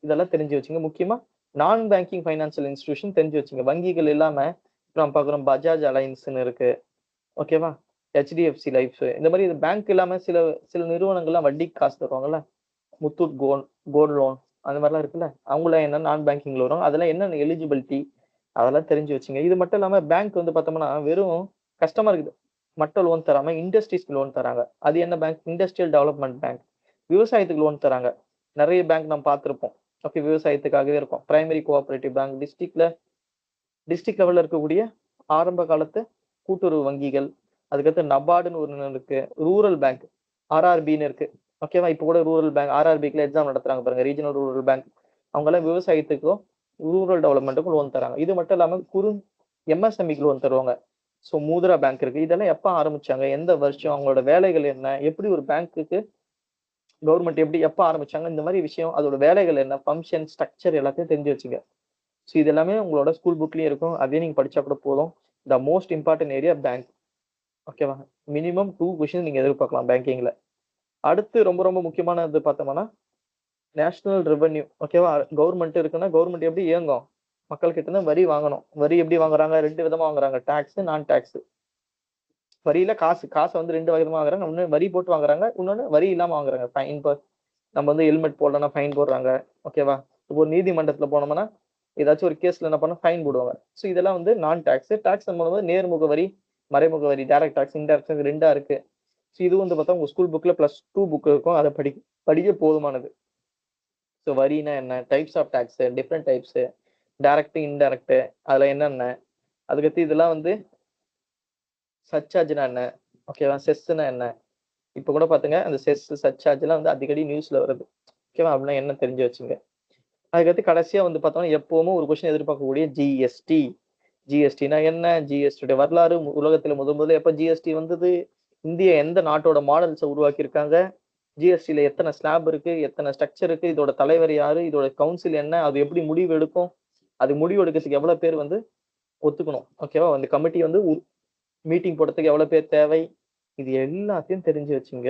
இதெல்லாம் தெரிஞ்சு வச்சுங்க. முக்கியமா நான் பேங்கிங் ஃபைனான்சியல் இன்ஸ்டிடியூஷன் தெரிஞ்சு வச்சுங்க. வங்கிகள் இல்லாம நம்ம பார்க்குறோம் பஜாஜ் அலைன்ஸ்னு இருக்கு. ஓகேவா? ஹெச்டிஎஃப்சி லைஃப், இந்த மாதிரி பேங்க் இல்லாம சில சில நிறுவனங்கள்லாம் வட்டிக்கு காசு தருவாங்கல்ல. முத்தூட் கோல்ட் லோன் அந்த மாதிரிலாம் இருக்குல்ல. அவங்களாம் என்ன நான் பேங்கிங்ல வரும். அதெல்லாம் என்னென்ன எலிஜிபிலிட்டி அதெல்லாம் தெரிஞ்சு வச்சுங்க. இது மட்டும் இல்லாம பேங்க் வந்து பார்த்தோம்னா வெறும் கஸ்டமருக்கு மட்டும் லோன் தராம இண்டஸ்ட்ரீஸ்க்கு லோன் தராங்க. அது என்ன பேங்க், இண்டஸ்ட்ரியல் டெவலப்மெண்ட் பேங்க். விவசாயத்துக்கு லோன் தராங்க. நிறைய பேங்க் நம்ம பார்த்திருப்போம். ஓகே, விவசாயத்துக்காகவே இருக்கும். பிரைமரி கோஆபரேட்டிவ் பேங்க், டிஸ்ட்ரிக்ட் லெவல்ல இருக்கக்கூடிய ஆரம்ப காலத்து கூட்டுறவு வங்கிகள், அதுக்கடுத்து நபார்டுன்னு ஒன்று இருக்கு, ரூரல் பேங்க், ஆர்ஆர்பின்னு இருக்கு. ஓகேவா? இப்போ கூட ரூரல் பேங்க் ஆர்ஆர்பிக்குல எக்ஸாம் நடத்துறாங்க பாருங்க, ரீஜனல் ரூரல் பேங்க். அவங்க எல்லாம் விவசாயத்துக்கும் ரூரல் டெவலப்மெண்ட்டுக்கும் லோன் தராங்க. இது மட்டும் இல்லாம எம்எஸ்எம்இக்கு லோன் தருவாங்க. ஸோ மூத்ரா பேங்க் இருக்கு. இதெல்லாம் எப்ப ஆரம்பிச்சாங்க, எந்த வருஷம், அவங்களோட வேலைகள் என்ன, எப்படி ஒரு பேங்க்குக்கு கவர்மெண்ட் எப்படி எப்ப ஆரம்பிச்சாங்க, இந்த மாதிரி விஷயம், அதோட வேலைகள் என்ன, ஃபங்க்ஷன், ஸ்ட்ரக்சர் எல்லாத்தையும் தெரிஞ்சு வச்சுங்க. ஸோ இது எல்லாமே உங்களோட ஸ்கூல் புக்லயும் இருக்கும். அதே நீங்க படிச்சா கூட போதும். த மோஸ்ட் இம்பார்ட்டன்ட் ஏரியா பேங்க். ஓகேவா? மினிமம் 2 கொஸ்டின் நீங்க எதிர்பார்க்கலாம் பேங்கிங்ல. அடுத்து ரொம்ப ரொம்ப முக்கியமானது பார்த்தோம்னா நேஷனல் ரெவென்யூ. ஓகேவா? கவர்மெண்ட் இருக்குன்னா கவர்மெண்ட் எப்படி இயங்கும்? மக்கள் கிட்ட இருந்து வரி வாங்கணும். வரி எப்படி வாங்குறாங்க? 2 விதமா வாங்குறாங்க. டாக்ஸ், நான் டாக்ஸ். வரியில காச வந்து 2 விதமா வாங்குறாங்க. ஒண்ணு வரி போட்டு வாங்குறாங்க. இன்னொன்னு வரி இல்லாம வாங்குறாங்க. ஃபைன் நம்ம வந்து ஹெல்மெட் போடலன்னா ஃபைன் போடுறாங்க. ஓகேவா? இப்போ ஒரு நீதிமன்றத்துல போனோம்னா, ஏதாச்சும் ஒரு கேஸ்ல என்ன பண்ணா ஃபைன் போடுவாங்க. ஸோ இதெல்லாம் வந்து நான் டாக்ஸ். டாக்ஸ் நம்ம நேர்முக வரி, மறைமுக வரி, டைரக்ட் டாக்ஸ், இன்டைரக்ட் டாக்ஸ் 2ஆ இருக்கு. ஸோ இது வந்து பார்த்தா உங்க ஸ்கூல் புக்ல +2 புக் இருக்கும். அத படிக்க போதுமானது. ஸோ வரின்னா என்ன? Types of tax, different types, direct, indirect அதுல என்னென்ன? அதுக்கடுத்து இதெல்லாம் வந்து சர்சார்ஜ்னா என்ன? ஓகேவா? செஸ்னா என்ன? இப்ப கூட பாத்துங்க அந்த செஸ், சர்சார்ஜ் எல்லாம் வந்து அடிக்கடி நியூஸ்ல வருது. ஓகேவா? அப்படின்னா என்ன தெரிஞ்சு வச்சுங்க. அதுக்கடுத்து கடைசியா வந்து பார்த்தோம்னா எப்பவுமே ஒரு கொஸ்டின் எதிர்பார்க்கக்கூடிய ஜிஎஸ்டி. ஜிஎஸ்டினா என்ன? ஜிஎஸ்டி வரலாறு, உலகத்துல முதல்ல எப்ப ஜிஎஸ்டி வந்தது? இந்திய எந்த நாட்டோட மாடல்ஸை உருவாக்கி இருக்காங்க? ஜிஎஸ்டில எத்தனை ஸ்லாப் இருக்கு, எத்தனை ஸ்ட்ரக்சர் இருக்கு, இதோட தலைவர் யாரு, இதோட கவுன்சில் என்ன, அது எப்படி முடிவு எடுக்கும், அது முடிவு எடுக்கிறதுக்கு எவ்வளவு பேர் வந்து ஒத்துக்கணும், ஓகேவா? அந்த கமிட்டி வந்து மீட்டிங் போடுறதுக்கு எவ்வளவு பேர் தேவை, இது எல்லாத்தையும் தெரிஞ்சு வச்சுங்க.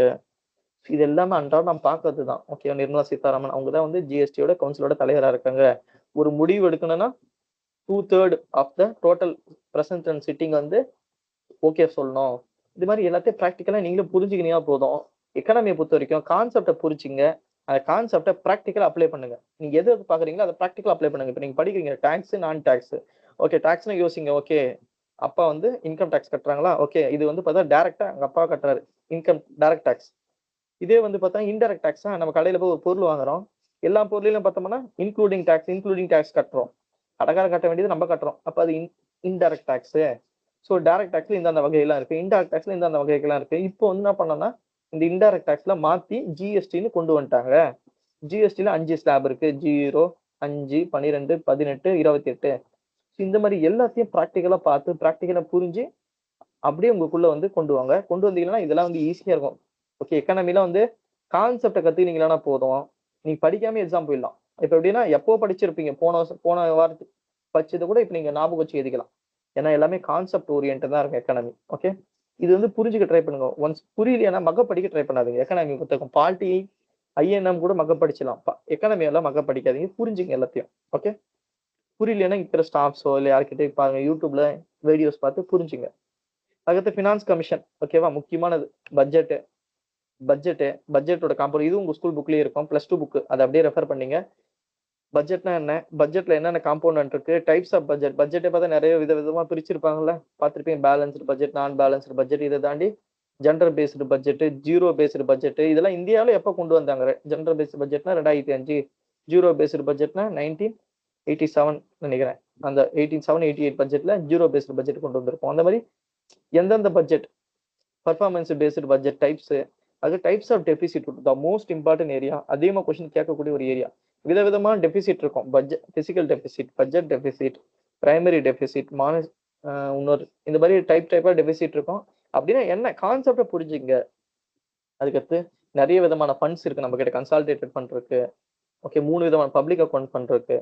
இது எல்லாமே அன்றாடம் நம்ம பார்க்கறது தான். ஓகே, நிர்மலா சீதாராமன் அவங்க தான் வந்து ஜிஎஸ்டியோட கவுன்சிலோட தலைவரா இருக்காங்க. ஒரு முடிவு எடுக்கணும்னா 2/3 of the total present and sitting வந்து ஓகே சொல்லணும். இது மாதிரி எல்லாத்தையும் ப்ராக்டிக்கலா நீங்களும் புரிஞ்சுக்கினீங்க போதும். எக்கனாமியை பொறுத்த வரைக்கும் கான்செப்டை புரிஞ்சுங்க, அந்த கான்செப்டை ப்ராக்டிக்கலா அப்ளை பண்ணுங்க. நீங்க எது பாக்குறீங்களோ அதை ப்ராக்டிக்கலா அப்ளை பண்ணுங்க. இப்போ நீங்க படிக்கிறீங்க டாக்ஸ், நான் டாக்ஸ். ஓகே, டாக்ஸ்னு யோசிங்க. ஓகே, அப்பா வந்து இன்கம் டாக்ஸ் கட்டுறாங்களா? ஓகே, இது வந்து பார்த்தா டைரக்டா எங்க அப்பா கட்டுறாரு, இன்கம் டைரக்ட் டாக்ஸ். இதே வந்து பார்த்தா இன்டைரக்ட் டாக்ஸ் தான். நம்ம கடையில போய் ஒரு பொருள் வாங்குறோம், எல்லா பொருளையும் பார்த்தோம்னா இன்க்ளூடிங் டாக்ஸ் கட்டுறோம். கடைக்காரர் கட்ட வேண்டியது நம்ம கட்டுறோம். அப்ப அது இன்டைரக்ட் டாக்ஸ். ஸோ டைரக்ட் டாக்ஸ்ல இந்த வகையெல்லாம் இருக்கு, இன்டைரக்ட் டாக்ஸ்ல இந்த வகைகள்லாம் இருக்கு. இப்போ வந்து என்ன பண்ணோம்னா இந்த இன்டைரக்ட் டாக்ஸ்ல மாத்தி ஜிஎஸ்டின்னு கொண்டு வந்துட்டாங்க. ஜிஎஸ்டில 5 ஸ்லாப் இருக்கு. 0, 5, 12, 18, 28. இந்த மாதிரி எல்லாத்தையும் ப்ராக்டிக்கலா பார்த்து ப்ராக்டிக்கலா புரிஞ்சு அப்படியே உங்களுக்குள்ள வந்து கொண்டு வாங்க. கொண்டு வந்தீங்கன்னா இதெல்லாம் வந்து ஈஸியா இருக்கும். ஓகே, எக்கனாமில வந்து கான்செப்டை கத்துக்கிட்டீங்கன்னா போதும், நீங்க படிக்காம எக்ஸாம் போயிடலாம். இப்ப எப்படின்னா எப்போ படிச்சிருப்பீங்க, போன வாரத்துக்கு படிச்சது கூட இப்ப நீங்க ஞாபகம் வச்சு எழுதிக்கலாம். ஏன்னா எல்லாமே கான்செப்ட் ஓரியன்ட் தான் இருக்கும் எக்கனாமி. ஓகே, இது வந்து புரிஞ்சுக்க ட்ரை பண்ணுங்க. ஒன்ஸ் புரியலையா மக படிக்க ட்ரை பண்ணாதீங்க. எக்கனாமி புத்தகம் பால்டி, ஐஎன்எம் கூட மக படிச்சலாம். எக்கனாமி எல்லாம் மக படிக்காதீங்க, புரிஞ்சுங்க எல்லாத்தையும். ஓகே, புரியலைன்னா இருக்கிற ஸ்டாஃப்ஸோ இல்லை யார்கிட்ட பாருங்க, யூடியூப்ல வீடியோஸ் பார்த்து புரிஞ்சுங்க. அதுக்கடுத்து ஃபினான்ஸ் கமிஷன். ஓகேவா? முக்கியமானது பட்ஜெட். பட்ஜெட்டோட காம்போ இது உங்க ஸ்கூல் புக்லயே இருக்கும். +2 புக் அதை அப்படியே ரெஃபர் பண்ணீங்க. பட்ஜெட்னா என்ன, பட்ஜெட்ல என்னென்ன காம்போனன்ட் இருக்கு, டைப்ஸ் ஆஃப் பட்ஜெட். பட்ஜெட்டை பார்த்தா நிறைய விதமா பிரிச்சிருப்பாங்கல்ல, பார்த்துருப்பீங்க. பேலன்ஸ்டு பட்ஜெட், நான் பேலன்ஸ்டு பட்ஜெட். இதை தாண்டி gender based budget, zero based budget. இதெல்லாம் இந்தியாவில் எப்போ கொண்டு வந்தாங்க? ஜெண்டர் பேஸ்டு பட்ஜெட்னா 2005, ஜீரோ பேஸ்டு பட்ஜெட்னா 1987 நினைக்கிறேன். அந்த 87-88 பட்ஜெட்ல ஜீரோ பேஸ்டு பட்ஜெட் கொண்டு வந்திருப்போம். அந்த மாதிரி எந்தெந்த budget, performance based budget types, அது types of deficit the most important area. அதிகமா கொஸ்டின் கேட்கக்கூடிய ஒரு ஏரியா. விதவிதமான டெபிசிட் இருக்கும். Fiscal deficit, budget deficit, primary deficit, இன்னொரு இந்த மாதிரி டைப்பா டெபிசிட் இருக்கும். அப்படின்னா என்ன கான்செப்டை புரிஞ்சுங்க. அதுக்கடுத்து நிறைய விதமான ஃபண்ட்ஸ் இருக்கு நம்ம கிட்ட. கன்சாலிடேட்டட் ஃபண்ட் இருக்கு. ஓகே, 3 விதமான பப்ளிக் அக்கௌண்ட் ஃபண்ட் இருக்கு.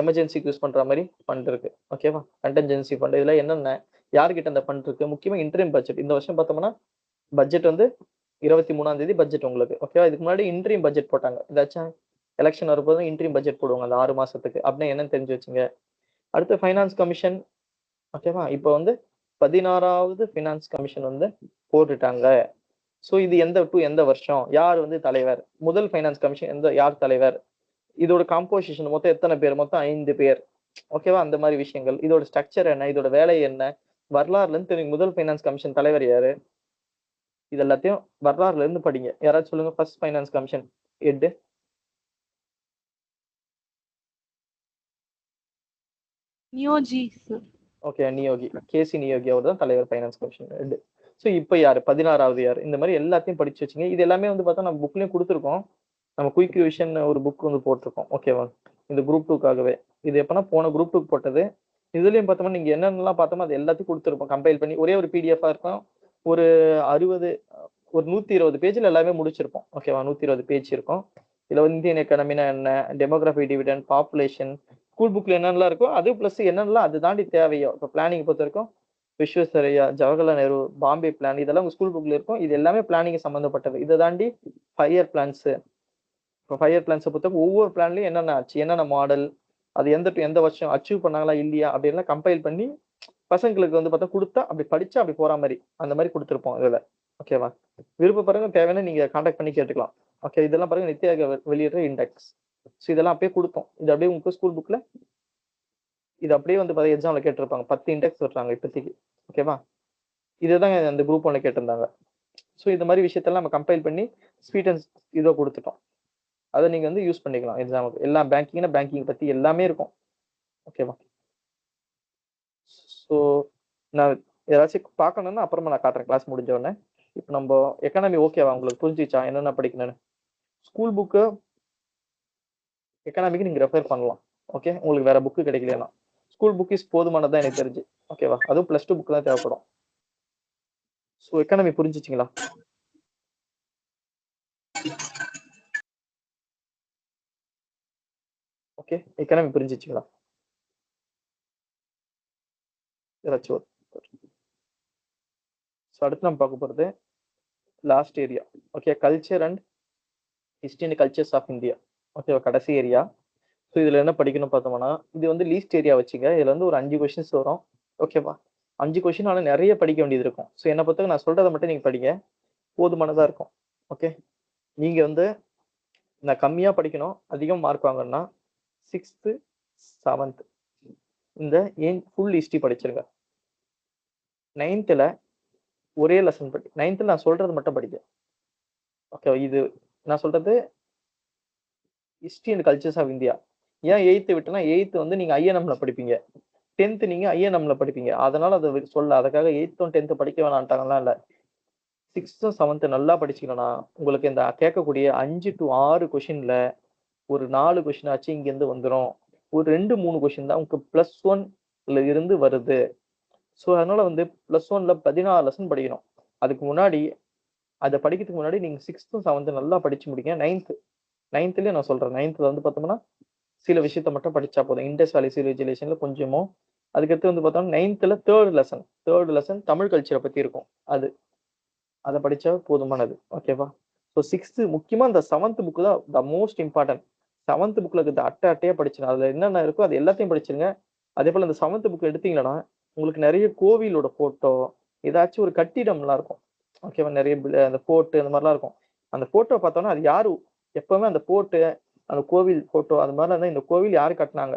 எமர்ஜென்சிக்கு யூஸ் பண்ற மாதிரி ஃபண்ட் இருக்கு. ஓகேவா? கண்டென்ஜென்சி ஃபண்ட். இதுல என்னென்ன, யார்கிட்ட அந்த ஃபண்ட் இருக்கு? முக்கியமா இன்டரிம் பட்ஜெட். இந்த வருஷம் பார்த்தோம்னா பட்ஜெட் வந்து 23ஆம் தேதி பட்ஜெட் உங்களுக்கு. ஓகேவா? இதுக்கு முன்னாடி இன்டரிம் பட்ஜெட் போட்டாங்க. ஏதாச்சும் எலெக்ஷன் வரும்போது இன்டரிம் பட்ஜெட் போடுவாங்க அந்த 6 மாசத்துக்கு. அப்படின்னா என்னன்னு தெரிஞ்சு வச்சுங்க. அடுத்து ஃபைனான்ஸ் கமிஷன். ஓகேவா? இப்போ வந்து 16வது ஃபினான்ஸ் கமிஷன் வந்து போட்டுட்டாங்க. ஸோ இது எந்த வருஷம், யார் வந்து தலைவர், முதல் ஃபைனான்ஸ் கமிஷன் யார் தலைவர், இதோட காம்போசிஷன் மொத்தம் எத்தனை பேர், மொத்தம் 5 பேர். ஓகேவா? அந்த மாதிரி விஷயங்கள். இதோட ஸ்ட்ரக்சர் என்ன, இதோட வேலை என்ன, வரலாறுல இருந்து தெரியும். முதல் ஃபைனான்ஸ் கமிஷன் தலைவர் யாரு, இது எல்லாத்தையும் வரலாறுல இருந்து படிங்க. யாராச்சும் சொல்லுங்க, first finance commission head. Neogy sir. Okay, Neogy, K C Neogy அவர் தான் தலைவர் ஃபைனான்ஸ் கமிஷன் ஹெட். ஸோ இப்போ யாரு, 16வது யார், இந்த மாதிரி எல்லாத்தையும் படிச்சு வச்சுங்க. இது எல்லாமே வந்து பார்த்தா நம்ம புக்லயும் கொடுத்துருக்கோம். நம்ம குயிக் ரிவிஷன் ஒரு புக் வந்து போட்டிருக்கோம். ஓகேவா? இந்த குரூப் 2க்காகவே. இது எப்பனா போன குரூப் 2 போட்டது. இதுலயும் பார்த்தோம்னா நீங்க என்னென்னலாம் பார்த்தோமோ அது எல்லாத்தையும் கொடுத்துருப்போம். கம்பைல் பண்ணி ஒரே ஒரு பிடிஎஃபா இருக்கும். ஒரு 60, ஒரு 120 பேஜ்ல எல்லாமே முடிச்சிருப்போம். ஓகேவா? 120 பேஜ் இருக்கும். இதுல வந்து இந்தியன் எக்கானமினா என்ன, டெமோகிராஃபி, டிவிடெண்ட், பாப்புலேஷன், ஸ்கூல் புக்ல என்னென்னலாம் இருக்கோ அது பிளஸ் என்னென்னலாம் அது தாண்டி தேவையோ. இப்போ பிளானிங் பொறுத்த வரைக்கும் விஸ்வேஸ்வரையா, ஜவஹர்லால் நேரு, பாம்பே பிளான் இதெல்லாம் உங்க ஸ்கூல் புக்ல இருக்கும். இது எல்லாமே பிளானிங் சம்பந்தப்பட்டது. இதை தாண்டி 5 இயர் பிளான்ஸ். இப்போ 5 இயர் பிளான்ஸை பொறுத்த ஒவ்வொரு பிளான்லயும் என்னென்ன ஆச்சு, என்னென்ன மாடல், அது எந்த வருஷம் அச்சீவ் பண்ணாங்களா இல்லையா அப்படின்லாம் கம்பைல் பண்ணி பசங்களுக்கு வந்து பார்த்தா கொடுத்தா அப்படி படிச்சா அப்படி போற மாதிரி அந்த மாதிரி கொடுத்துருப்போம் இதுல. ஓகேவா? விருப்ப பாருங்க, தேவையான நீங்க கான்டாக்ட் பண்ணி கேட்டுக்கலாம். ஓகே, இதெல்லாம் பாருங்க நித்தி ஆயோக் வெளியிடுற இண்டெக்ஸ். ஸோ இதெல்லாம் அப்படியே கொடுத்தோம். இது அப்படியே உங்க ஸ்கூல் புக்ல இது அப்படியே வந்து பார்த்தா எக்ஸாம்ல கேட்டிருப்பாங்க. 10 இண்டெக்ஸ் சொல்றாங்க இப்போதைக்கு. ஓகேவா? இதுதான் அந்த குரூப் ஒன்ல கேட்டிருந்தாங்க. ஸோ இந்த மாதிரி விஷயத்தெல்லாம் நம்ம கம்பைல் பண்ணி ஸ்வீட் அண்ட் இதோ கொடுத்துட்டோம். அதை நீங்க வந்து யூஸ் பண்ணிக்கலாம் எக்ஸாமுக்கு. எல்லாம் பேங்கிங்னா பேங்கிங் பத்தி எல்லாமே இருக்கும். ஓகேவா? ஸோ நான் ஏதாச்சும் பார்க்கணும்னா அப்புறமா நான் காட்டுறேன் கிளாஸ் முடிஞ்ச உடனே. இப்போ நம்ம எக்கனாமி ஓகேவா, உங்களுக்கு புரிஞ்சிச்சா என்னென்ன படிக்கணும்னு? ஸ்கூல் புக்கு எக்கனாமிக்கு நீங்க ரெஃபர் பண்ணலாம். ஓகே, உங்களுக்கு வேற புக்கு கிடைக்கலன்னா ஸ்கூல் புக் இஸ் போதுமானதான் எனக்கு தெரிஞ்சு. ஓகேவா? அதுவும் +2 புக் தான் தேவைப்படும். ஸோ எக்கனாமி புரிஞ்சிச்சிங்களா? ஓகே, எக்கனாமி புரிஞ்சிச்சிங்களா? ஏதாச்சும். ஸோ அடுத்து நம்ம பார்க்க போகிறது last area. Okay, culture and history and cultures of India. ஓகேவா? கடைசி ஏரியா. ஸோ இதில் என்ன படிக்கணும் பார்த்தோம்னா, இது வந்து லீஸ்ட் ஏரியா வச்சுங்க. இதில் வந்து ஒரு 5 கொஷின்ஸ் வரும். ஓகேவா? 5 கொஷின் ஆனால் நிறைய படிக்க வேண்டியது இருக்கும். ஸோ என்னை பொறுத்தவரை நான் சொல்கிறத மட்டும் நீங்கள் படிங்க, போதுமானதாக இருக்கும். ஓகே, நீங்கள் வந்து நான் கம்மியாக படிக்கணும் அதிகம் மார்க் வாங்கணும்னா 6th 7th இந்த ஃபுல் ஹிஸ்ட்ரி படிச்சிருங்க. 9th ஒரே லெசன் படி. 9th நான் சொல்றது மட்டும் படிக்க. ஓகே, இது நான் சொல்றது history and cultures of India. ஏன் 8th விட்டுனா 8th வந்து நீங்க ஐஎன்எம்ல படிப்பீங்க, 10th நீங்க ஐஎன்எம்ல படிப்பீங்க. அதனால அதை சொல்ல அதுக்காக 8th 10th படிக்க வேணான்ட்டாங்கலாம் இல்லை. 6th 7th நல்லா படிச்சுக்கணும்னா உங்களுக்கு இந்த கேட்கக்கூடிய 5 to 6 கொஷின்ல ஒரு 4 கொஷின் ஆச்சு இங்கேருந்து வந்துடும். ஒரு 2-3 கொஷின் தான் உங்களுக்கு +1ல இருந்து வருது. ஸோ அதனால வந்து +1ல 16 லெசன் படிக்கணும். அதுக்கு முன்னாடி அதை படிக்கிறதுக்கு முன்னாடி நீங்க 6th 7th நல்லா படிச்சு முடிங்க. 9th நான் சொல்றேன். 9th வந்து பார்த்தோம்னா சில விஷயத்த மட்டும் படிச்சா போதும். இண்டஸ் வேலி சிவிலைசேஷன்ல கொஞ்சமோ. அதுக்கடுத்து வந்து பார்த்தோம்னா 9th 3rd லெசன் தமிழ் கல்ச்சரை பத்தி இருக்கும். அதை படிச்சா போதுமானது. ஓகேவா? ஸோ 6th முக்கியமா இந்த 7th புக் தான் த மோஸ்ட் இம்பார்ட்டன்ட். 7th புக்ல இருக்கிற அட்டையா படிச்சிருங்க. அதுல என்னென்ன இருக்கோ அது எல்லாத்தையும் படிச்சிருங்க. அதே போல இந்த 7th புக் எடுத்தீங்கன்னா உங்களுக்கு நிறைய கோவிலோட போட்டோ, ஏதாச்சும் ஒரு கட்டிடம்லாம் இருக்கும். ஓகேவா? நிறைய அந்த போர்ட்டு அந்த மாதிரிலாம் இருக்கும். அந்த போட்டோ பார்த்தோம்னா அது யாரு எப்பவுமே அந்த போர்ட்டு அந்த கோவில் போட்டோ அது மாதிரிலாம் இருந்தா இந்த கோவில் யாரு கட்டினாங்க,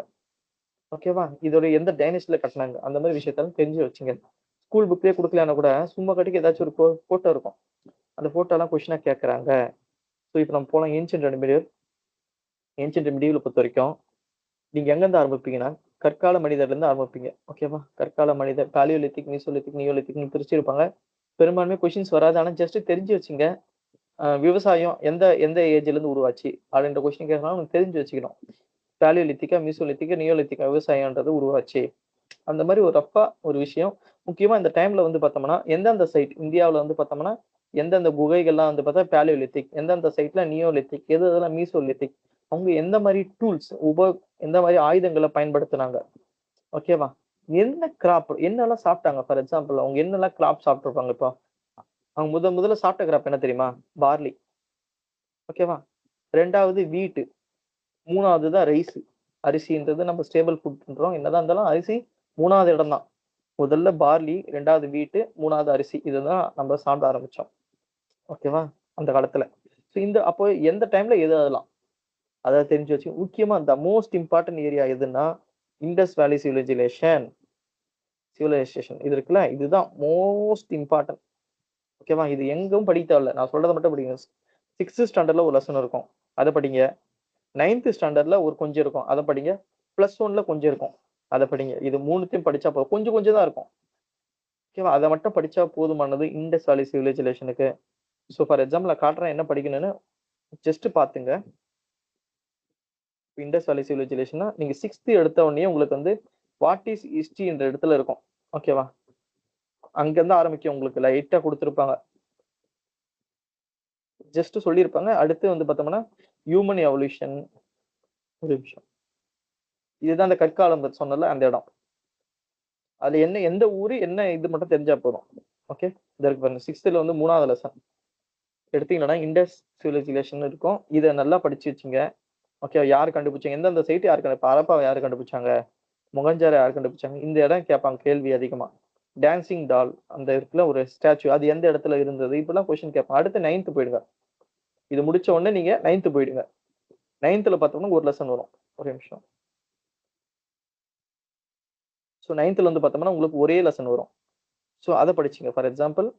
ஓகேவா, இதோட எந்த டைனஸ்டில கட்டினாங்க, அந்த மாதிரி விஷயத்தாலும் தெரிஞ்சு வச்சுங்க. ஸ்கூல் புக்லயே கொடுக்கலன்னா கூட சும்மா கட்டிக்கு ஏதாச்சும் ஒரு போட்டோ இருக்கும். அந்த போட்டோ எல்லாம் கொஸ்டினா கேட்கறாங்க. ஸோ இப்போ நம்ம போலாம் ஏன்ஷியன்ட் அண்ட் மிடிவல் பொறுத்த வரைக்கும் நீங்க எங்கேருந்து ஆரம்பிப்பீங்கன்னா கற்கால மனிதர்ல இருந்து ஆரம்பிப்பீங்க. ஓகேவா? கற்கால மனிதர், பாலியோலித்திக், மீசோலித்திக், நியோலித்திக்னு பிரிச்சிருப்பாங்க. பெரும்பான்மை கொஸ்டின்ஸ் வராது. ஆனா ஜஸ்ட் தெரிஞ்சு வச்சுங்க. விவசாயம் எந்த எந்த ஏஜ்ல இருந்து உருவாச்சு அப்படின்ற கொஸ்டின் கேட்கலாம், உங்களுக்கு தெரிஞ்சு வச்சுக்கணும். பாலியோலித்திக்கா, மீசோலித்திக்கா, நியோலித்திக்கா விவசாயம்ன்றது உருவாச்சு. அந்த மாதிரி ஒரு ரஃபா ஒரு விஷயம். முக்கியமா இந்த டைம்ல வந்து பார்த்தோம்னா எந்தெந்த சைட் இந்தியாவில் வந்து பார்த்தோம்னா எந்தெந்த குகைகள்லாம் வந்து பார்த்தா பாலியோலித்திக், எந்தெந்த சைட்ல நியோலித்திக், எது எதெல்லாம் மீசோலித்திக், அவங்க எந்த மாதிரி டூல்ஸ் எந்த மாதிரி ஆயுதங்களை பயன்படுத்தினாங்க. ஓகேவா? என்ன கிராப் என்னெல்லாம் சாப்பிட்டாங்க. ஃபார் எக்ஸாம்பிள் அவங்க என்னெல்லாம் கிராப் சாப்பிட்டுருப்பாங்க. இப்போ அவங்க முதல்ல சாப்பிட்ட கிராப் என்ன தெரியுமா? பார்லி. ஓகேவா? 2வது வீட்டு, 3வது தான் ரைஸ். அரிசின்றது நம்ம ஸ்டேபிள் ஃபுட்ன்றோம். என்னதான் இருந்தாலும் அரிசி 3வது இடம் தான். முதல்ல பார்லி, 2வது வீட்டு, 3வது அரிசி. இதுதான் நம்ம சாப்பிட ஆரம்பிச்சோம். ஓகேவா? அந்த காலத்துல. ஸோ அப்போ எந்த டைம்ல எது அதெல்லாம் அதை தெரிஞ்சு வச்சு. முக்கியமா இந்த மோஸ்ட் இம்பார்ட்டன்ட் ஏரியா எதுன்னா இண்டஸ் வேலி சிவிலைசேஷன் இது இருக்குல்ல, இதுதான் மோஸ்ட் இம்பார்ட்டன்ட். ஓகேவா? இது எங்கும் படிக்க தேவையில்ல, நான் சொல்றதை மட்டும் படிங்க. 6th ஸ்டாண்டர்ட்ல ஒரு லெசன் இருக்கும், அதை படிங்க. 9th ஸ்டாண்டர்ட்ல ஒரு கொஞ்சம் இருக்கும், அதை படிங்க. +1ல கொஞ்சம் இருக்கும், அதை படிங்க. இது 3த்தையும் படிச்சா போதும். கொஞ்சம் கொஞ்சம் தான் இருக்கும். ஓகேவா? அதை மட்டும் படிச்சா போதுமானது இண்டஸ் வேலி சிவிலைசேஷனுக்கு. ஸோ ஃபார் எக்ஸாம்பிள் நான் காட்டுறேன் என்ன படிக்கணும்னு, ஜஸ்ட் பாத்துங்க. இண்டஸ் வேலி சிவிலைசேஷன்னா நீங்க 6th எடுத்த உடனே உங்களுக்கு வந்து வாட் இஸ் ஹிஸ்டரி என்ற இடத்துல இருக்கும். ஓகேவா? அங்கிருந்து ஆரம்பிக்கும். உங்களுக்கு லைட்டா கொடுத்துருப்பாங்க, ஜஸ்ட் சொல்லியிருப்பாங்க. அடுத்து வந்து பார்த்தோம்னா ஹியூமன் எவல்யூஷன். ஒரு நிமிஷம், இதுதான் அந்த கற்காலம் சொன்னல அந்த இடம். அது என்ன எந்த ஊரு என்ன இது மட்டும் தெரிஞ்சா போதும். ஓகே, இதற்கு பாருங்க 6th வந்து 3வது லெசன் எடுத்தீங்கன்னா இண்டஸ் சிவிலைசேஷன் இருக்கும். இதை நல்லா படிச்சு வச்சுங்க. ஓகே, யார் கண்டுபிடிச்சாங்க, எந்தெந்த சைட் யாரு ஹரப்பாவை யாரு கண்டுபிடிச்சாங்க, மொகஞ்சாரை யார் கண்டுபிடிச்சாங்க, இந்த இடம் கேட்பாங்க கேள்வி அதிகமா. டான்சிங் டால் அந்த இடத்துல ஒரு ஸ்டாச்சு, அது எந்த இடத்துல இருந்தது, இப்பெல்லாம் கொஸ்டின் கேட்பாங்க. அடுத்து 9th போயிடுங்க. இது முடிச்ச உடனே நீங்க 9th போயிடுங்க. 9th பார்த்தோம்னா ஒரு லெசன் வரும். ஒரு நிமிஷம். ஸோ 9th வந்து பார்த்தோம்னா உங்களுக்கு ஒரே லெசன் வரும். ஸோ அதை படிச்சுங்க. ஃபார் எக்ஸாம்பிள்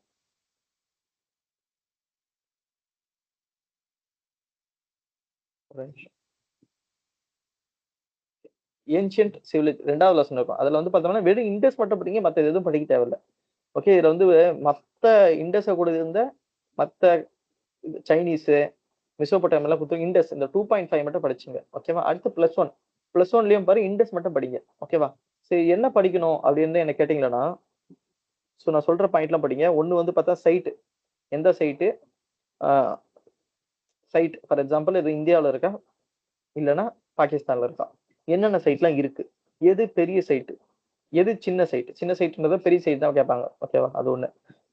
ஏன்ஷியன்ட் சிவிலை 2வது லெசன் இருக்கும். அதுல வந்து பார்த்தோம்னா வெறும் இண்டஸ் மட்டும் படிங்க, மற்ற எதுவும் படிக்க தேவையில்லை. ஓகே, இதுல வந்து மற்ற இண்டஸை கூட இருந்த மற்ற சைனீஸு மெசோபொட்டேமியா கொடுத்து இண்டஸ் இந்த 2.5 மட்டும் படிச்சுங்க. ஓகேவா. அடுத்து +1 பாரு இண்டஸ் மட்டும் படிங்க. ஓகேவா. சரி, என்ன படிக்கணும் அப்படின்னு என்ன கேட்டீங்கன்னா, ஸோ நான் சொல்ற பாயிண்ட்லாம் படிங்க. ஒன்று வந்து பார்த்தா சைட்டு, எந்த சைட்டு, சைட் ஃபார் எக்ஸாம்பிள் இது இந்தியாவில் இருக்கா இல்லைன்னா பாகிஸ்தான்ல இருக்கா, என்னென்ன சைட்லாம் இருக்கு, எது பெரிய சைட்டு, எது சின்ன சைட்டு, சின்ன சைட்டுன்றத பெரிய சைட் தான் கேட்பாங்க. ஓகேவா. அது ஒண்ணு.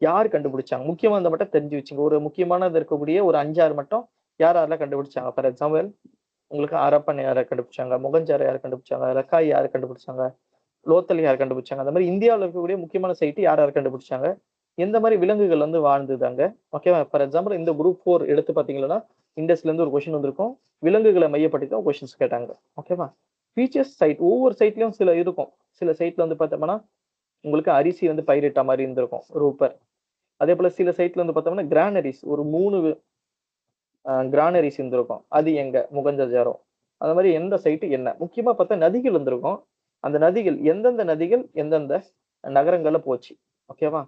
யார் கண்டுபிடிச்சாங்க, முக்கியமா அந்த மட்டும் தெரிஞ்சு வச்சுங்க. ஒரு முக்கியமானது இருக்கக்கூடிய ஒரு 5-6 மட்டும் யார் யாரெல்லாம் கண்டுபிடிச்சாங்க. ஃபார் எக்ஸாம்பிள் உங்களுக்கு ஹரப்பன் யாரை கண்டுபிடிச்சாங்க, மொகஞ்சாரை யார் கண்டுபிடிச்சாங்க, ரக்காய் யார் கண்டுபிடிச்சாங்க, லோத்தல் யார் கண்டுபிடிச்சாங்க, அந்த மாதிரி இந்தியாவில் இருக்கக்கூடிய முக்கியமான சைட்டு யார் யார் கண்டுபிடிச்சாங்க, எந்த மாதிரி விலங்குகள் வந்து வாழ்ந்துதாங்க. ஓகேவா. ஃபார் எக்ஸாம்பிள் இந்த குரூப் 4 எடுத்து பார்த்தீங்கன்னா இண்டஸ்ல இருந்து ஒரு கொஸ்டின் வந்திருக்கும், விலங்குகளை மையப்படுத்தி தான் கொஸ்டின்ஸ் கேட்டாங்க. ஓகேவா. ஃபீச்சர்ஸ் சைட், ஒவ்வொரு சைட்லயும் சில இருக்கும். சில சைட்ல வந்து பார்த்தோம்னா உங்களுக்கு அரிசி வந்து பயிரிட்ட மாதிரி இருந்திருக்கும் ரூப்பர். அதே போல சில சைட்ல வந்து பார்த்தோம்னா கிரானரிஸ் ஒரு 3 கிரானரிஸ் இருந்திருக்கும். அது எங்க முகஞ்சஜாரோ. அந்த மாதிரி எந்த சைட்டு என்ன முக்கியமா பார்த்தா நதிகள் இருந்திருக்கும். அந்த நதிகள் எந்தெந்த நதிகள் எந்தெந்த நகரங்கள்ல போச்சு. ஓகேவா.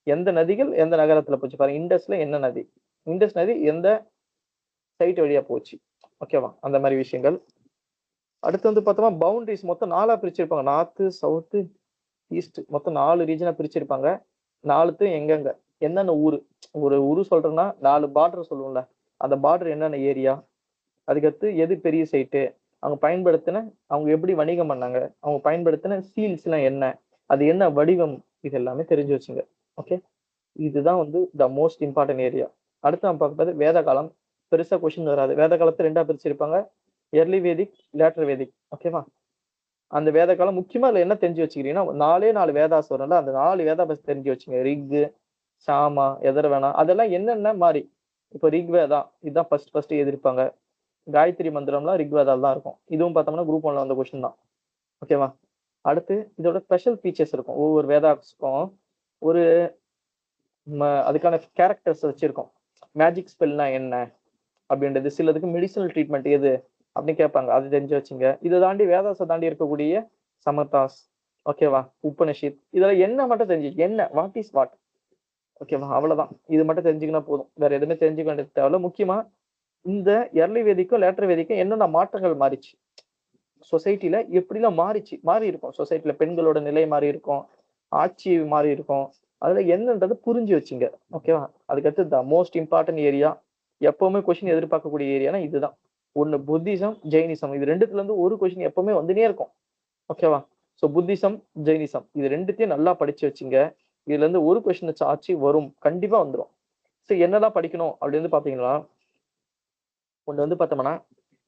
எந்த நதிகள் எந்த நகரத்துல போச்சு பாருங்க. இண்டஸ்ல என்ன நதி, இண்டஸ் நதி எந்த சைட் வழியா போச்சு. ஓகேவா. அந்த மாதிரி விஷயங்கள். அடுத்து வந்து பார்த்தோம்னா பவுண்டரிஸ் மொத்தம் 4ஆ பிரிச்சிருப்பாங்க. நார்த்து, சவுத்து, ஈஸ்ட், மொத்தம் 4 ரீஜனா பிரிச்சிருப்பாங்க. 4த்தும் எங்கெங்க என்னென்ன ஊரு, ஒரு ஊரு சொல்றேன்னா 4 பார்டர் சொல்லுவோம்ல, அந்த பார்டர் என்னென்ன ஏரியா, அதுக்கடுத்து எது பெரிய சைட்டு, அவங்க பயன்படுத்தின, அவங்க எப்படி வணிகம் பண்ணாங்க, அவங்க பயன்படுத்தின சீல்ஸ் எல்லாம் என்ன, அது என்ன வடிவம், இது எல்லாமே தெரிஞ்சு வச்சுங்க. ஓகே, இதுதான் வந்து த மோஸ்ட் இம்பார்ட்டன்ட் ஏரியா. அடுத்து நம்ம பார்க்கறது வேத காலம். பெருசா கொஸ்டின் வராது. வேத காலத்தை 2ஆ பிரிச்சிருப்பாங்க, எர்லி வேதிக், லேட்டர் வேதிக். ஓகேவா. அந்த வேத காலம் முக்கியமா அதுல என்ன தெரிஞ்சு வச்சுக்கிறீங்கன்னா 4 வேதாஸ் வரும்ல, அந்த 4 வேதா பத்தி தெரிஞ்சு வச்சுங்க. ரிக், சாமா, எதர்வேணா, அதெல்லாம் என்னென்ன மாதிரி. இப்போ ரிக்வேதா இதுதான் ஃபர்ஸ்ட் எழுதிருப்பாங்க. காயத்ரி மந்திரம்லாம் ரிக்வேதால தான் இருக்கும். இதுவும் பார்த்தோம்னா குரூப் 1ல வந்த கொஸ்டின் தான். ஓகேவா. அடுத்து இதோட ஸ்பெஷல் ஃபீச்சர்ஸ் இருக்கும். ஒவ்வொரு வேதாஸ்க்கும் ஒரு அதுக்கான கேரக்டர்ஸ் வச்சிருக்கோம். மேஜிக் ஸ்பெல்னா என்ன அப்படின்றது, சிலதுக்கு மெடிசனல் ட்ரீட்மெண்ட் எது அப்படின்னு கேட்பாங்க, அது தெரிஞ்சு வச்சுங்க. இதை தாண்டி வேதாசை தாண்டி இருக்கக்கூடிய சமதாஸ், ஓகேவா, உபனிஷத், இதெல்லாம் என்ன மட்டும் தெரிஞ்சு, என்ன வாட் இஸ் வாட். ஓகேவா. அவ்வளவுதான். இது மட்டும் தெரிஞ்சுக்கினா போதும், வேற எதுவுமே தெரிஞ்சுக்க வேண்டியது தேவையில்ல. முக்கியமா இந்த எர்லி வேதிக்கும் லேட்டர் வேதிக்கும் என்னென்ன மாற்றங்கள் மாறிச்சு, சொசைட்டில எப்படிலாம் மாறி இருக்கும், சொசைட்டில பெண்களோட நிலை மாறி இருக்கும், ஆட்சி மாறி இருக்கும், அதுல என்னன்றது புரிஞ்சு வச்சுங்க. ஓகேவா. அதுக்கடுத்து த மோஸ்ட் இம்பார்ட்டன்ட் ஏரியா, எப்பவுமே கொஸ்டின் எதிர்பார்க்கக்கூடிய ஏரியானா இதுதான். ஒண்ணு புத்திசம், ஜெயினிசம், இது ரெண்டுத்துல இருந்து ஒரு கொஸ்டின் எப்பவுமே வந்துனே இருக்கும். ஓகேவா. ஸோ புத்திசம், ஜெயினிசம், இது ரெண்டுத்தையும் நல்லா படிச்சு வச்சுங்க. இதுல இருந்து ஒரு கொஸ்டின் ஆச்சு வரும், கண்டிப்பா வந்துடும். ஸோ என்னெல்லாம் படிக்கணும் அப்படின்னு பாத்தீங்கன்னா, ஒண்ணு வந்து பார்த்தோம்னா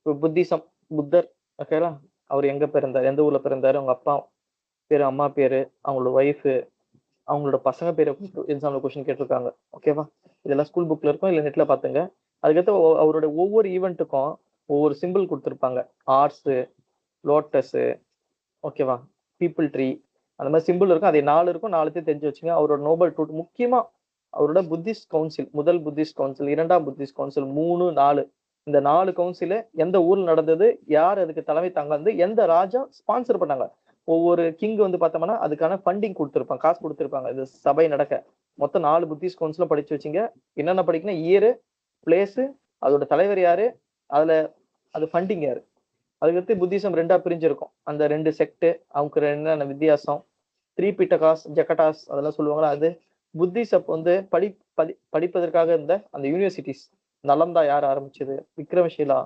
புத்திசம், புத்தர். ஓகேங்களா. அவர் எங்க பிறந்தார், எந்த ஊர்ல பிறந்தாரு, அவங்க அப்பா பேரு, அம்மா பேரு, அவங்களோட ஒய்ஃபு, அவங்களோட பசங்க பேரை எக்ஸாம்ல கொஸ்டின் கேட்டிருக்காங்க. ஓகேவா. இதெல்லாம் ஸ்கூல் புக்ல இருக்கும், இல்ல நெட்ல பாத்துங்க. அதுக்கடுத்து அவரோட ஒவ்வொரு ஈவெண்ட்டுக்கும் ஒவ்வொரு சிம்பிள் கொடுத்துருப்பாங்க. ஆர்ஸ், லோட்டஸ், ஓகேவா, பீப்புள் ட்ரீ, அந்த மாதிரி சிம்பிள் இருக்கும். அது 4 இருக்கும், 4த்தையும் தெரிஞ்சு வச்சுங்க. அவரோட நோபல் ட்ரூத் முக்கியமா அவரோட புத்திஸ்ட் கவுன்சில், முதல் புத்திஸ்ட் கவுன்சில், 2ஆம் புத்திஸ்ட் கவுன்சில், 3, 4, இந்த 4 கவுன்சில் எந்த ஊர்ல நடந்தது, யார் அதுக்கு தலைமை தாங்க, எந்த ராஜா ஸ்பான்சர் பண்ணாங்க. ஒவ்வொரு கிங் வந்து பார்த்தோம்னா அதுக்கான ஃபண்டிங் கொடுத்துருப்பாங்க, காசு கொடுத்துருப்பாங்க இது சபை நடக்க. மொத்தம் 4 புத்திஸ்ட் கவுன்சிலும் படிச்சு வச்சுங்க. என்னென்ன படிக்கணும், இயரு, பிளேஸு, அதோட தலைவர் யாரு, அதுல அது ஃபண்டிங் யாரு. அதுக்கடுத்து புத்திசம் 2ஆ பிரிஞ்சிருக்கும். அந்த 2 செக்ட், அவங்க என்னென்ன வித்தியாசம், 3 பிட்டகாஸ், ஜக்கட்டாஸ், அதெல்லாம் சொல்லுவாங்களா. அது புத்திசம் வந்து படிப்பதற்காக இருந்த அந்த யூனிவர்சிட்டிஸ். நலந்தா யார் ஆரம்பிச்சது, விக்ரமஷீலா,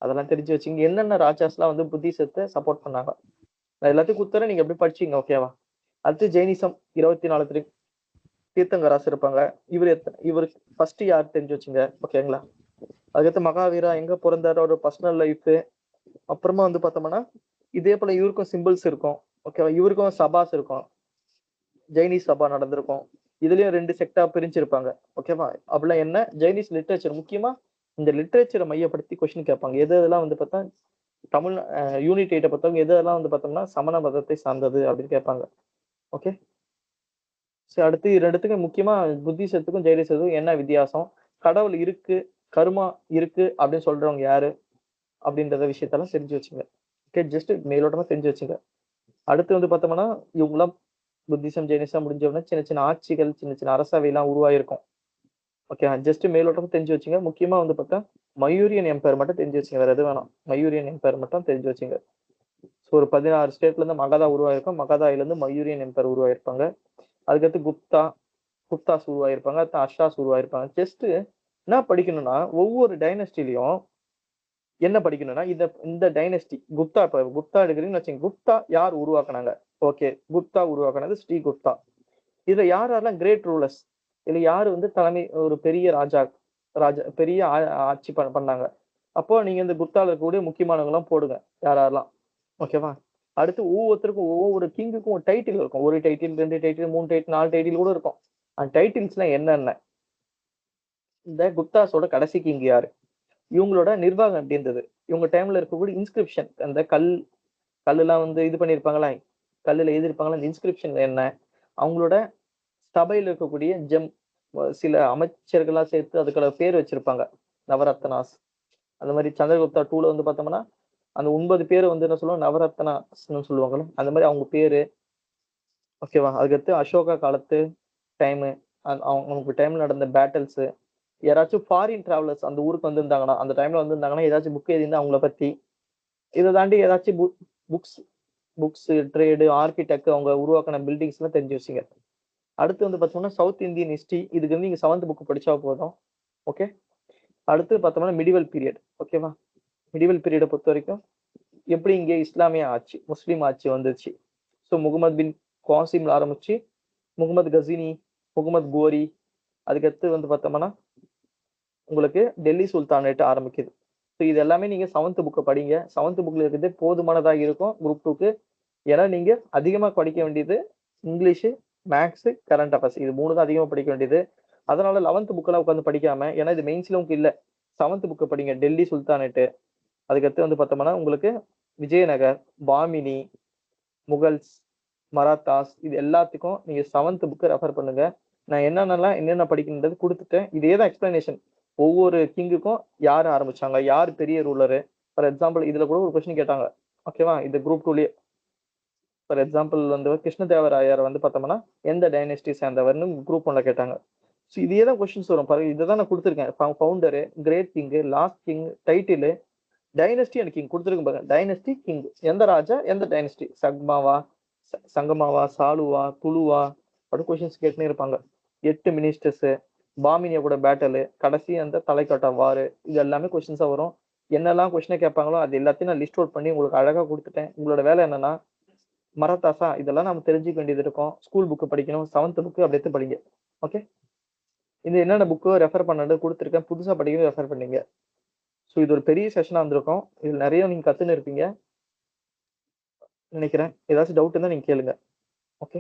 அதெல்லாம் தெரிஞ்சு வச்சுங்க. என்னென்ன ராஜாஸ்லாம் வந்து புத்திசத்தை சப்போர்ட் பண்ணாங்க, நான் எல்லாத்தையும் கொடுத்துறேன், நீங்க எப்படி படிச்சீங்க. ஓகேவா. அடுத்து ஜெயினிசம் 24 தீர்த்தங்கராஸ் இருப்பாங்க. இவர் ஃபர்ஸ்ட் யார் தெரிஞ்சு வச்சுங்க. ஓகேங்களா? அதுக்கடுத்து மகாவீரா எங்க பிறந்தாரு, ஒரு பர்சனல் லைஃப். அப்புறமா வந்து பார்த்தோம்னா இதே போல இவருக்கும் சிம்பிள்ஸ் இருக்கும். ஓகேவா? இவருக்கும் சபாஸ் இருக்கும். ஜெயினிஸ் சபா நடந்திருக்கும். இதுலயும் 2 செக்டா பிரிஞ்சிருப்பாங்க. ஓகேவா? அப்படிலாம் என்ன ஜெயினிஸ் லிட்ரேச்சர், முக்கியமா இந்த லிட்ரேச்சரை மையப்படுத்தி கொஸ்டின் கேட்பாங்க. எது எதெல்லாம் வந்து பார்த்தா தமிழ் யூனிட் 8 பொறுத்தவங்க எது எதெல்லாம் வந்து பார்த்தோம்னா சமண மதத்தை சார்ந்தது அப்படின்னு கேட்பாங்க. ஓகே. சரி, அடுத்து ரெண்டுத்துக்கும் முக்கியமா புத்திசத்துக்கும் ஜெயினிசத்துக்கும் என்ன வித்தியாசம், கடவுள் இருக்கு, கர்மா இருக்கு அப்படின்னு சொல்றவங்க யாரு அப்படின்றத விஷயத்தெல்லாம் தெரிஞ்சு வச்சுங்க. ஓகே, ஜஸ்ட் மேலோட்டமா தெரிஞ்சு வச்சுங்க. அடுத்து வந்து பார்த்தோம்னா இவங்களாம் புத்திசம் ஜெயினிசம் முடிஞ்ச உடனே சின்ன சின்ன ஆட்சிகள், சின்ன சின்ன அரசவை எல்லாம் உருவாயிருக்கும். ஓகே, ஜஸ்ட் மேலோட்டமா தெரிஞ்சு வச்சுங்க. முக்கியமா வந்து பார்த்தா மயூரியன் எம்பையர் மட்டும் தெரிஞ்சு வச்சுங்க, வேற எது வேணாம். மயூரியன் எம்பையர் மட்டும் தெரிஞ்சு வச்சுங்க. ஸோ ஒரு 16 ஸ்டேட்ல இருந்து மகதா உருவாயிருக்கும். மகதாயில இருந்து மயூரியன் எம்பையர் உருவாயிருப்பாங்க. அதுக்கடுத்து குப்தாஸ் உருவாயிருப்பாங்க. அடுத்து அஷாஸ் உருவாயிருப்பாங்க. ஜஸ்ட் என்ன படிக்கணும்னா ஒவ்வொரு டைனஸ்டிலையும் என்ன படிக்கணும்னா இந்த டைனஸ்டி குப்தா, இப்ப குப்தா எடுக்கிறீங்கன்னு வச்சுங்க, குப்தா யார் உருவாக்குனாங்க? ஓகே, குப்தா உருவாக்குனது ஸ்ரீ குப்தா. இதுல யாரெல்லாம் கிரேட் ரூலர்ஸ், இதுல யாரு வந்து தலைமை, ஒரு பெரிய ராஜா பெரிய ஆட்சி பண்ணாங்க. அப்போ நீங்க இந்த குப்தால இருக்கக்கூடிய முக்கியமானவங்களாம் போடுங்க, யாரெல்லாம். ஓகேவா? அடுத்து ஒவ்வொருத்தருக்கும் ஒவ்வொரு கிங்குக்கும் ஒரு டைட்டில் இருக்கும். ஒரு டைட்டில், 2 டைட்டில், 3 டைட்டில், 4 டைட்டில் கூட இருக்கும். அந்த டைட்டில்ஸ் எல்லாம் என்னென்ன, இந்த குப்தாஸோட கடைசி கிங் யாரு, இவங்களோட நிர்வாகம் எப்படி இருந்தது, இவங்க டைம்ல இருக்கக்கூடிய இன்ஸ்கிரிப்ஷன், அந்த கல்லுலாம் வந்து இது பண்ணிருப்பாங்களா, கல்லுல எழுதிருப்பாங்களா, அந்த இன்ஸ்கிரிப்ஷன் என்ன, அவங்களோட சபையில இருக்கக்கூடிய சில அமைச்சர்களா சேர்த்து அதுக்கான பேர் வச்சிருப்பாங்க, நவரத்னாஸ். அந்த மாதிரி சந்திரகுப்தா 2ல வந்து பார்த்தோம்னா அந்த 9 பேர் வந்து என்ன சொல்லுவாங்க, நவரத்னாஸ்னு சொல்லுவாங்கல்ல, அந்த மாதிரி அவங்க பேரு. ஓகேவா? அதுக்கடுத்து அசோகா காலத்து டைமு, அவங்க டைம்ல நடந்த பேட்டில்ஸ், யாராச்சும் ஃபாரின் டிராவலர்ஸ் அந்த ஊருக்கு வந்திருந்தாங்கன்னா, அந்த டைம்ல வந்திருந்தாங்கன்னா ஏதாச்சும் புக் எழுதியிருந்தா அவங்கள பத்தி. இதை தாண்டி ஏதாச்சும் புக்ஸ் புக்ஸ் ட்ரேடு, ஆர்கிடெக்ட், அவங்க உருவாக்கின பில்டிங்ஸ் எல்லாம் தெரிஞ்சு வச்சுங்க. அடுத்து வந்து பார்த்தோம்னா சவுத் இந்தியன் ஹிஸ்டரி, இதுக்கு வந்து நீங்க 7th புக் படிச்சா போதும். ஓகே. அடுத்து பார்த்தோம்னா மிடிவல் பீரியட். ஓகேவா? மிடிவல் பீரியடை பொறுத்த வரைக்கும் எப்படி இங்கே இஸ்லாமிய ஆட்சி, முஸ்லீம் ஆட்சி வந்துச்சு. ஸோ முகமது பின் குவாசிம்ல ஆரம்பிச்சு முகமது கசினி, முகமது கோரி, அதுக்கடுத்து வந்து பார்த்தோம்னா உங்களுக்கு டெல்லி சுல்தானேட் ஆரம்பிக்குது. ஸோ இது எல்லாமே நீங்க 7th புக்கை படிங்க. 7th புக்ல இருக்கிறது போதுமானதாக இருக்கும் குரூப் 2க்கு. ஏன்னா நீங்க அதிகமா படிக்க வேண்டியது இங்கிலீஷ், மேக்ஸ், கரண்ட் அஃபேர்ஸ், இது 3 தான் அதிகமா படிக்க வேண்டியது. அதனால 11th புக்கெல்லாம் உட்காந்து படிக்காம, ஏன்னா இது மெயின்ஸ்ல உங்களுக்கு இல்ல, 7th புக்கை படிங்க. டெல்லி சுல்தானேட்டு, அதுக்கடுத்து வந்து பார்த்தோம்னா உங்களுக்கு விஜயநகர், பாமினி, முகல்ஸ், மராத்தாஸ், இது எல்லாத்துக்கும் நீங்க 7th புக்கை ரெஃபர் பண்ணுங்க. நான் என்னென்ன படிக்கணுன்றது கொடுத்துட்டேன். இதே தான் எக்ஸ்பிளனேஷன். ஒவ்வொரு கிங்குக்கும் யார் ஆரம்பிச்சாங்க, யார் பெரிய ரூலரு. ஃபார் எக்ஸாம்பிள் இதுல கூட ஒரு கொஸ்டின் கேட்டாங்க. ஓகேவா? இது குரூப் 2லயே. ஃபார் எக்ஸாம்பிள் வந்து கிருஷ்ணதேவராயர் வந்து பார்த்தோம்னா எந்த டைனஸ்டி சேர்ந்தவர்னு குரூப் 1ல கேட்டாங்க. ஸோ இதே தான் கொஸ்டின்ஸ் வரும் பாருங்க. இதை தான் நான் கொடுத்துருக்கேன். Founder, great king, last king, title, dynasty and king கொடுத்துருக்கும் பாருங்க. டைனஸ்டி, கிங், எந்த ராஜா, எந்த டைனஸ்டி, சங்கமாவா, சாலுவா, துளுவா, அப்படி கொஸ்டின்ஸ் கேட்டுனே இருப்பாங்க. 8 மினிஸ்டர்ஸ், பாமினியா கூட பேட்டலு, கடைசி அந்த தலைக்காட்டா வாரு, இது எல்லாமே கொஸ்டின்ஸா வரும். என்னெல்லாம் கொஸ்டினை கேட்பாங்களோ அது எல்லாத்தையும் நான் லிஸ்ட் அவுட் பண்ணி உங்களுக்கு அழகா கொடுத்துட்டேன். உங்களோட வேலை என்னன்னா மராத்தாஸா இதெல்லாம் நம்ம தெரிஞ்சுக்க வேண்டியது இருக்கும். ஸ்கூல் புக்கு படிக்கணும். 7th புக்கு அப்படி எடுத்து படிங்க. ஓகே. இந்த என்னென்ன புக்கு ரெஃபர் பண்ணது கொடுத்துருக்கேன், புதுசா படிக்கிறது ரெஃபர் பண்ணீங்க. ஸோ இது ஒரு பெரிய செஷனா இருந்திருக்கும். இதுல நிறைய நீங்க கத்துன்னு இருப்பீங்க நினைக்கிறேன். ஏதாச்சும் டவுட் இருந்தா நீங்க கேளுங்க. ஓகே.